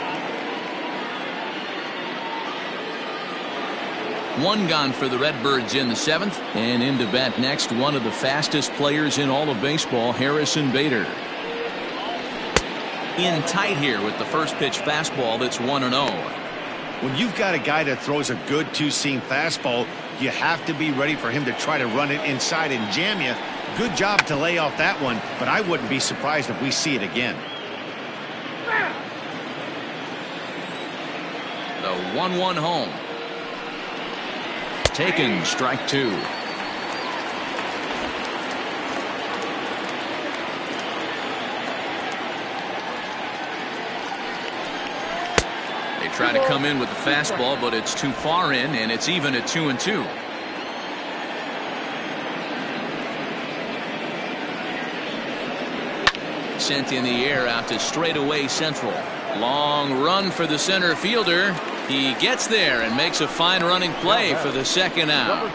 One gone for the Redbirds in the 7th. And into bat next, one of the fastest players in all of baseball, Harrison Bader. In tight here with the first pitch fastball that's 1-0. When you've got a guy that throws a good two-seam fastball, you have to be ready for him to try to run it inside and jam you. Good job to lay off that one, but I wouldn't be surprised if we see it again. The 1-1 home. Taken, strike 2. They try to come in with the fastball, but it's too far in, and it's even at 2-2. Sent in the air out to straightaway central. Long run for the center fielder. He gets there and makes a fine running play for the second out.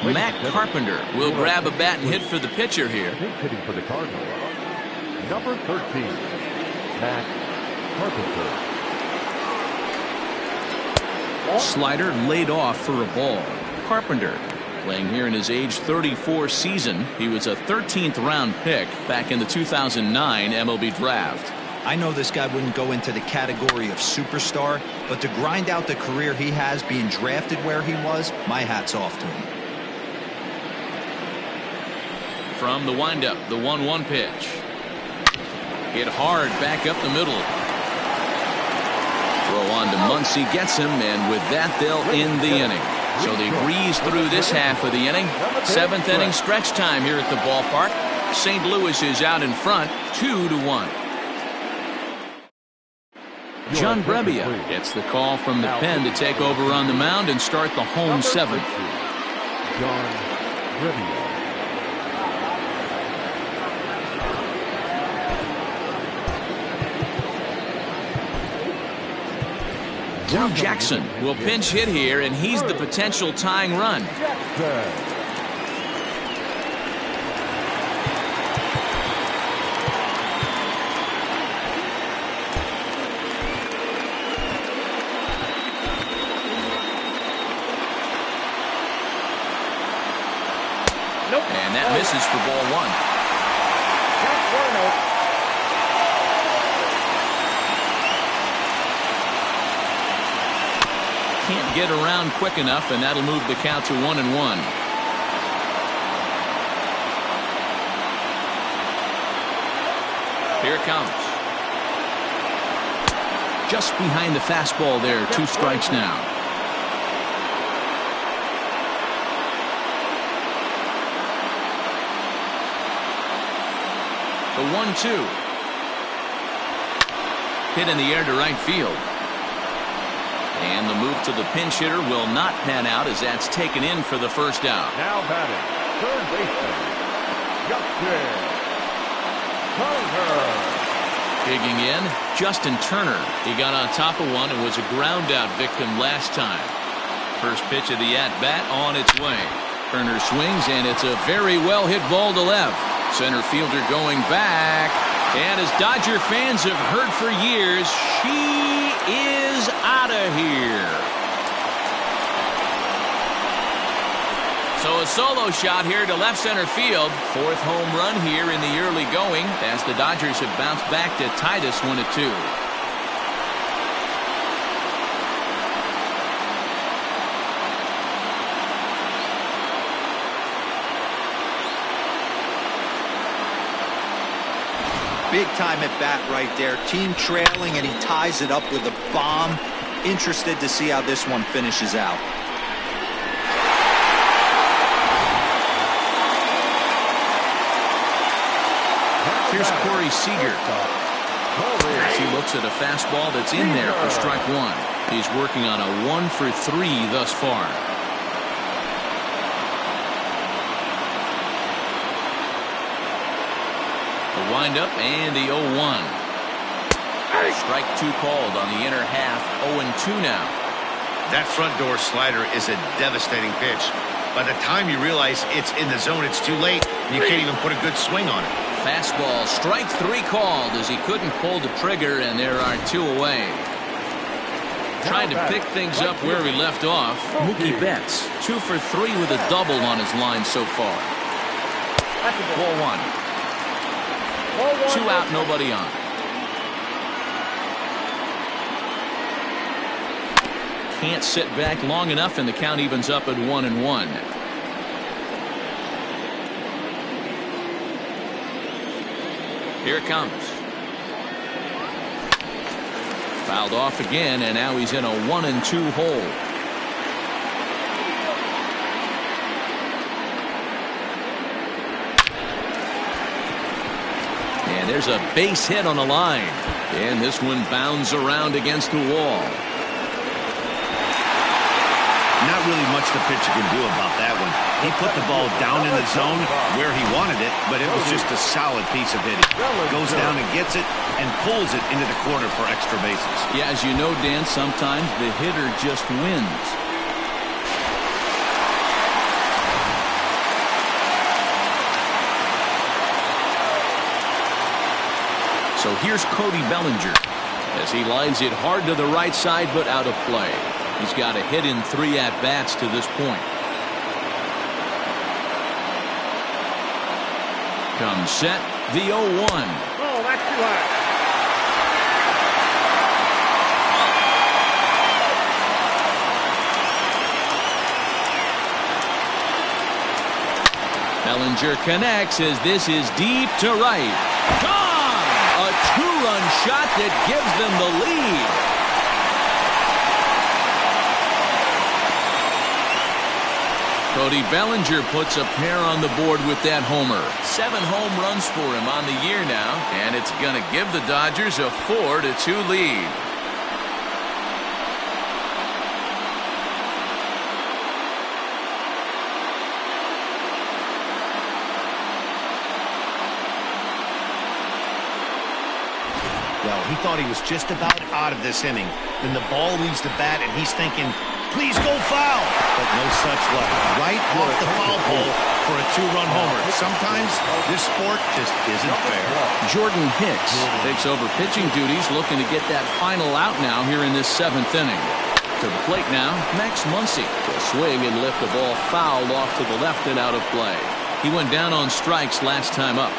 Matt Carpenter will grab a bat and hit for the pitcher here. Hitting for the Cardinals. Number 13, Matt Carpenter. Slider laid off for a ball. Carpenter playing here in his age 34 season. He was a 13th round pick back in the 2009 MLB draft. I know this guy wouldn't go into the category of superstar, but to grind out the career he has being drafted where he was, my hat's off to him. From the windup, the 1-1 pitch. Hit hard back up the middle. Throw on to Muncy, gets him, and with that they'll end the inning. So they breeze through this half of the inning. 7th inning stretch time here at the ballpark. St. Louis is out in front, 2-1. John Brebbia gets the call from the pen to take over on the mound and start the home 7th. John Brebbia. Drew Jackson will pinch hit here, and he's the potential tying run. And that misses for ball 1. Can't get around quick enough, and that'll move the count to 1-1. Here it comes. Just behind the fastball there. 2 strikes now. The 1-2. Hit in the air to right field. And the move to the pinch hitter will not pan out as that's taken in for the first out. Now batting, third baseman, Justin Turner. Digging in, Justin Turner. He got on top of one and was a ground out victim last time. First pitch of the at-bat on its way. Turner swings, and it's a very well-hit ball to left. Center fielder going back. And as Dodger fans have heard for years, she is out of here. So a solo shot here to left center field. Fourth home run here in the early going as the Dodgers have bounced back to tie this 1-2. Big time at bat right there. Team trailing, and he ties it up with a bomb. Interested to see how this one finishes out. Here's Corey Seager. As he looks at a fastball that's in there for strike one. He's working on a 1 for 3 thus far. The windup and the 0-1. Strike 2 called on the inner half. 0-2 now. That front door slider is a devastating pitch. By the time you realize it's in the zone, it's too late. You can't even put a good swing on it. Fastball, strike 3 called as he couldn't pull the trigger, and there are 2 away. Trying to pick things up where he left off. Mookie Betts, 2 for 3 with a double on his line so far. Ball 1. 2 out, nobody on. Can't sit back long enough, and the count evens up at 1-1. Here it comes. Fouled off again, and now he's in a 1-2 hole. And there's a base hit on the line. And this one bounds around against the wall. Not really much the pitcher can do about that one. He put the ball down in the zone where he wanted it, but it was just a solid piece of hitting. Goes down and gets it and pulls it into the corner for extra bases. Yeah, as you know, Dan, sometimes the hitter just wins. So here's Cody Bellinger as he lines it hard to the right side, but out of play. He's got a hit in 3 at-bats to this point. Comes set, the 0-1. Oh, that's too high. Bellinger connects as this is deep to right. Gone! A 2-run shot that gives them the lead. Cody Bellinger puts a pair on the board with that homer. 7 home runs for him on the year now, and it's going to give the Dodgers a 4-2 lead. Well, he thought he was just about out of this inning. Then the ball leaves the bat, and he's thinking, please go foul. But no such luck. Right off the foul pole for a 2-run homer. Sometimes this sport just isn't fair. Jordan Hicks takes over pitching duties, looking to get that final out now here in this 7th inning. To the plate now, Max Muncy will swing and lift the ball fouled off to the left and out of play. He went down on strikes last time up.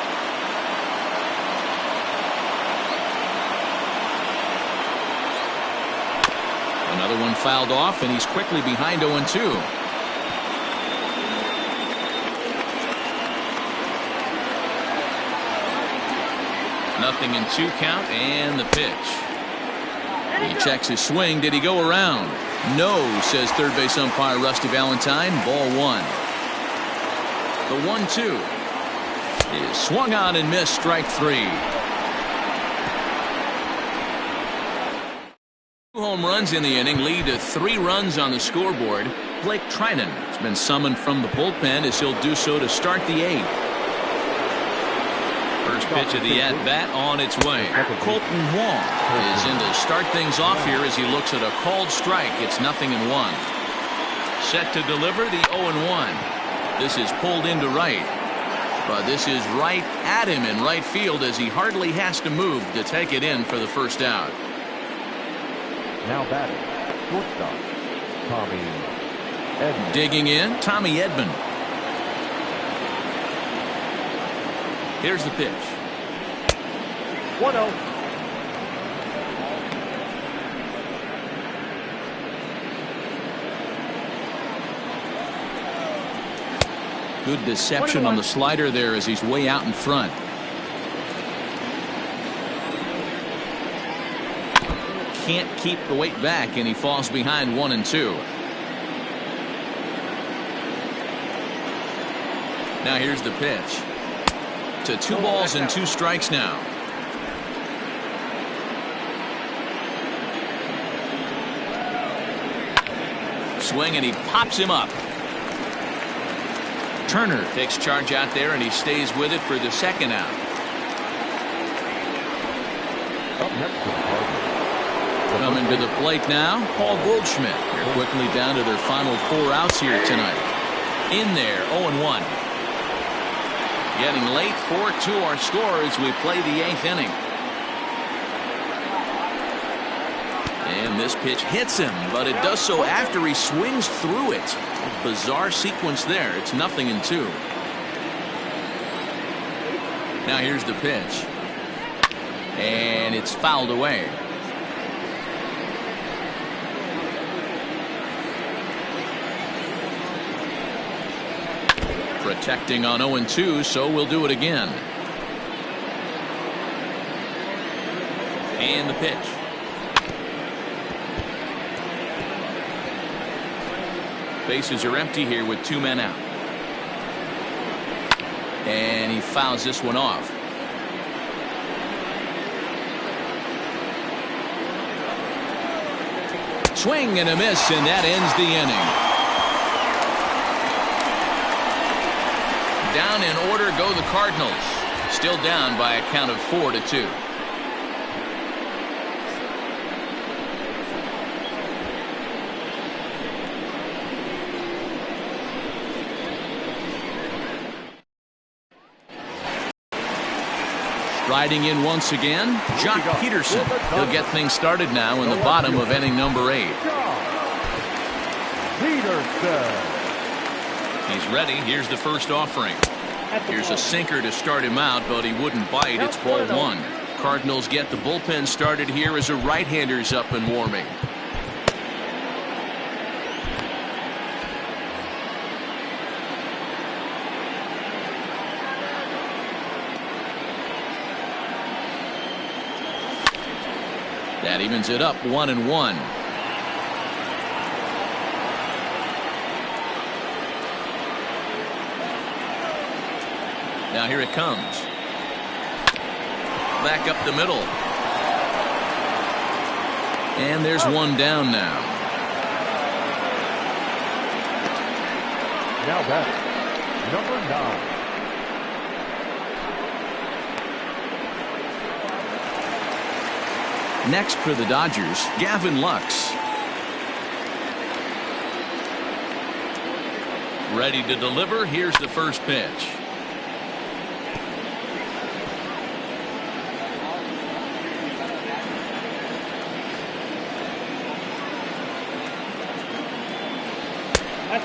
Another one fouled off, and he's quickly behind 0-2. Nothing in 2 count, and the pitch. He checks his swing. Did he go around? No, says third base umpire Rusty Valentine. Ball 1. The 1-2 is swung on and missed. Strike 3. 2 home runs in the inning lead to 3 runs on the scoreboard. Blake Trinan has been summoned from the bullpen as he'll do so to start the 8th. First pitch of the at-bat on its way. Colton Wong is in to start things off here as he looks at a called strike. It's 0-1. Set to deliver the 0-1. This is pulled into right. But this is right at him in right field as he hardly has to move to take it in for the first out. Now batting, shortstop, Tommy Edman. Digging in, Tommy Edman. Here's the pitch. 1-0. Good deception on the slider there as he's way out in front. Can't keep the weight back, and he falls behind 1-2. Now here's the pitch. To 2 balls and 2 strikes now. Swing, and he pops him up. Turner takes charge out there, and he stays with it for the second out. Up next to the Cardinals. Coming to the plate now, Paul Goldschmidt. They're quickly down to their final 4 outs here tonight. In there, 0-1. Getting late, 4-2 our score as we play the 8th inning. And this pitch hits him, but it does so after he swings through it. A bizarre sequence there. It's 0-2. Now here's the pitch. And it's fouled away. Protecting on 0-2, so we'll do it again. And the pitch. Bases are empty here with 2 men out. And he fouls this one off. Swing and a miss, and that ends the inning. Down in order go the Cardinals. Still down by a count of 4-2. Riding in once again, Jock Peterson. He'll get things started now in the bottom of inning number 8. Peterson. He's ready. Here's the first offering. Here's a sinker to start him out, but he wouldn't bite. It's ball 1. Cardinals get the bullpen started here as a right-hander's up and warming. That evens it up 1-1. Now here it comes. Back up the middle. And there's one down now. Now batting, number 9. Next for the Dodgers, Gavin Lux. Ready to deliver. Here's the first pitch.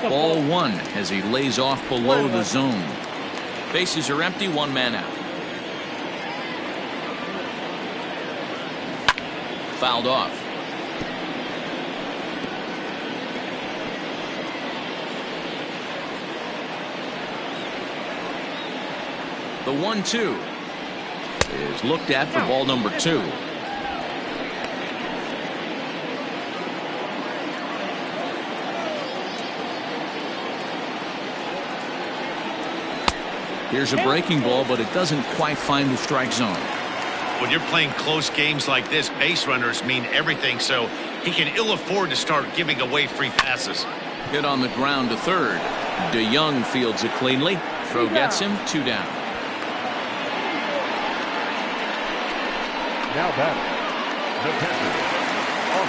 Ball 1 as he lays off below the zone. Bases are empty, 1 man out. Fouled off. The 1-2 is looked at for ball number 2. Here's a breaking ball, but it doesn't quite find the strike zone. When you're playing close games like this, base runners mean everything, so he can ill afford to start giving away free passes. Hit on the ground to third. DeYoung fields it cleanly. Throw gets him, 2 down. Now batting, the catcher,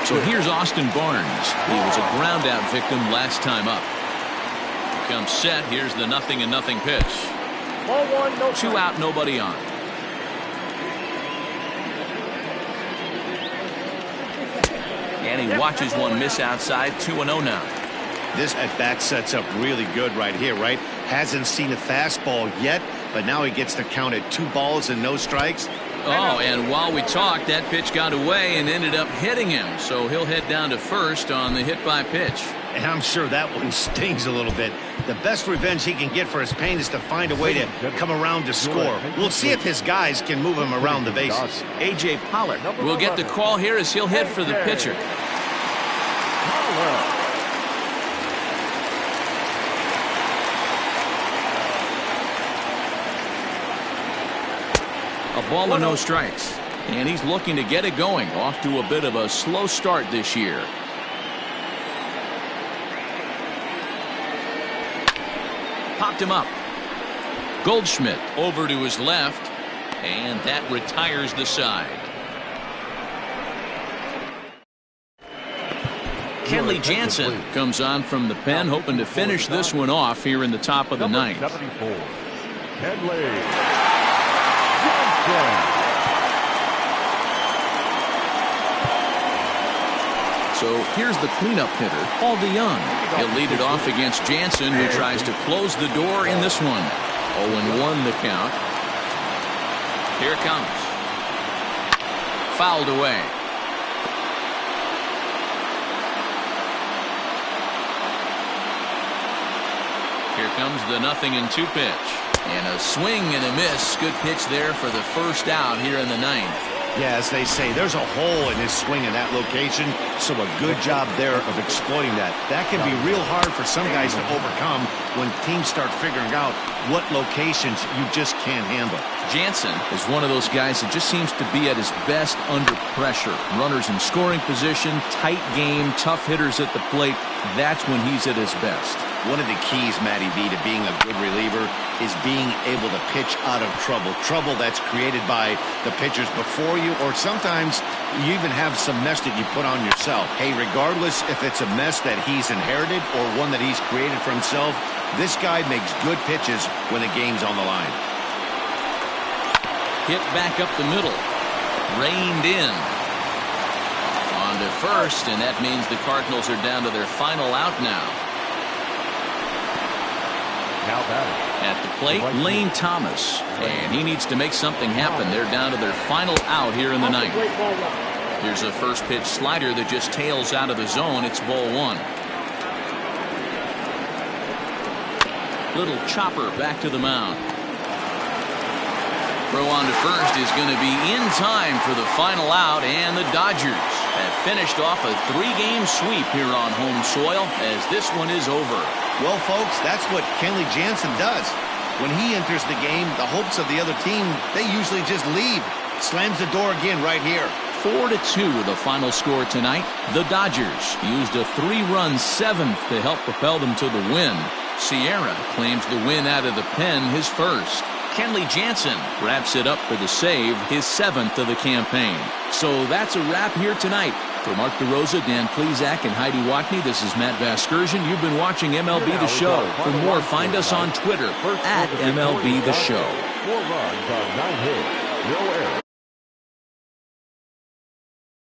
So here's Austin Barnes. He was a ground out victim last time up. Comes set. Here's the 0-0 pitch. Ball one, no 2 out, nobody on. And he watches one miss outside. 2-0 now. This at-bat sets up really good right here, right? Hasn't seen a fastball yet, but now he gets to count at 2 balls and no strikes. Oh, and while we talked, that pitch got away and ended up hitting him. So he'll head down to first on the hit by pitch. And I'm sure that one stings a little bit. The best revenge he can get for his pain is to find a way to come around to score. We'll see if his guys can move him around the bases. A.J. Pollard will get the call here as he'll hit for the pitcher. A ball and no strikes. And he's looking to get it going. Off to a bit of a slow start this year. Popped him up. Goldschmidt over to his left. And that retires the side. Kenley Jansen comes on from the pen, hoping to finish this one off here in the top of the ninth. 74. Kenley Jansen. So here's the cleanup hitter, Paul DeYoung. He'll lead it off against Jansen, who tries to close the door in this one. 0-1 the count. Here it comes. Fouled away. Here comes the 0-2 pitch. And a swing and a miss. Good pitch there for the first out here in the ninth. Yeah, as they say, there's a hole in his swing in that location, so a good job there of exploiting that. That can be real hard for some guys to overcome when teams start figuring out what locations you just can't handle. Jansen is one of those guys that just seems to be at his best under pressure. Runners in scoring position, tight game, tough hitters at the plate. That's when he's at his best. One of the keys, Matty V, to being a good reliever is being able to pitch out of trouble. Trouble that's created by the pitchers before you, or sometimes you even have some mess that you put on yourself. Hey, regardless if it's a mess that he's inherited or one that he's created for himself, this guy makes good pitches when the game's on the line. Hit back up the middle. Reined in. On to first, and that means the Cardinals are down to their final out now. At the plate, Lane Thomas. And he needs to make something happen. They're down to their final out here in the ninth. Here's a first pitch slider that just tails out of the zone. It's ball 1. Little chopper back to the mound. Throw on to first is going to be in time for the final out, and the Dodgers have finished off a 3-game sweep here on home soil as this one is over. Well, folks, that's what Kenley Jansen does. When he enters the game, the hopes of the other team, they usually just leave. Slams the door again right here. 4-2 the final score tonight. The Dodgers used a 3-run 7th to help propel them to the win. Sierra claims the win out of the pen, his first. Kenley Jansen wraps it up for the save, his 7th of the campaign. So that's a wrap here tonight. For Mark DeRosa, Dan Plesac, and Heidi Watney, this is Matt Vasgersian. You've been watching MLB The Show. For more, find us on Twitter at MLB The Show. 4 runs on 9 hits. No errors.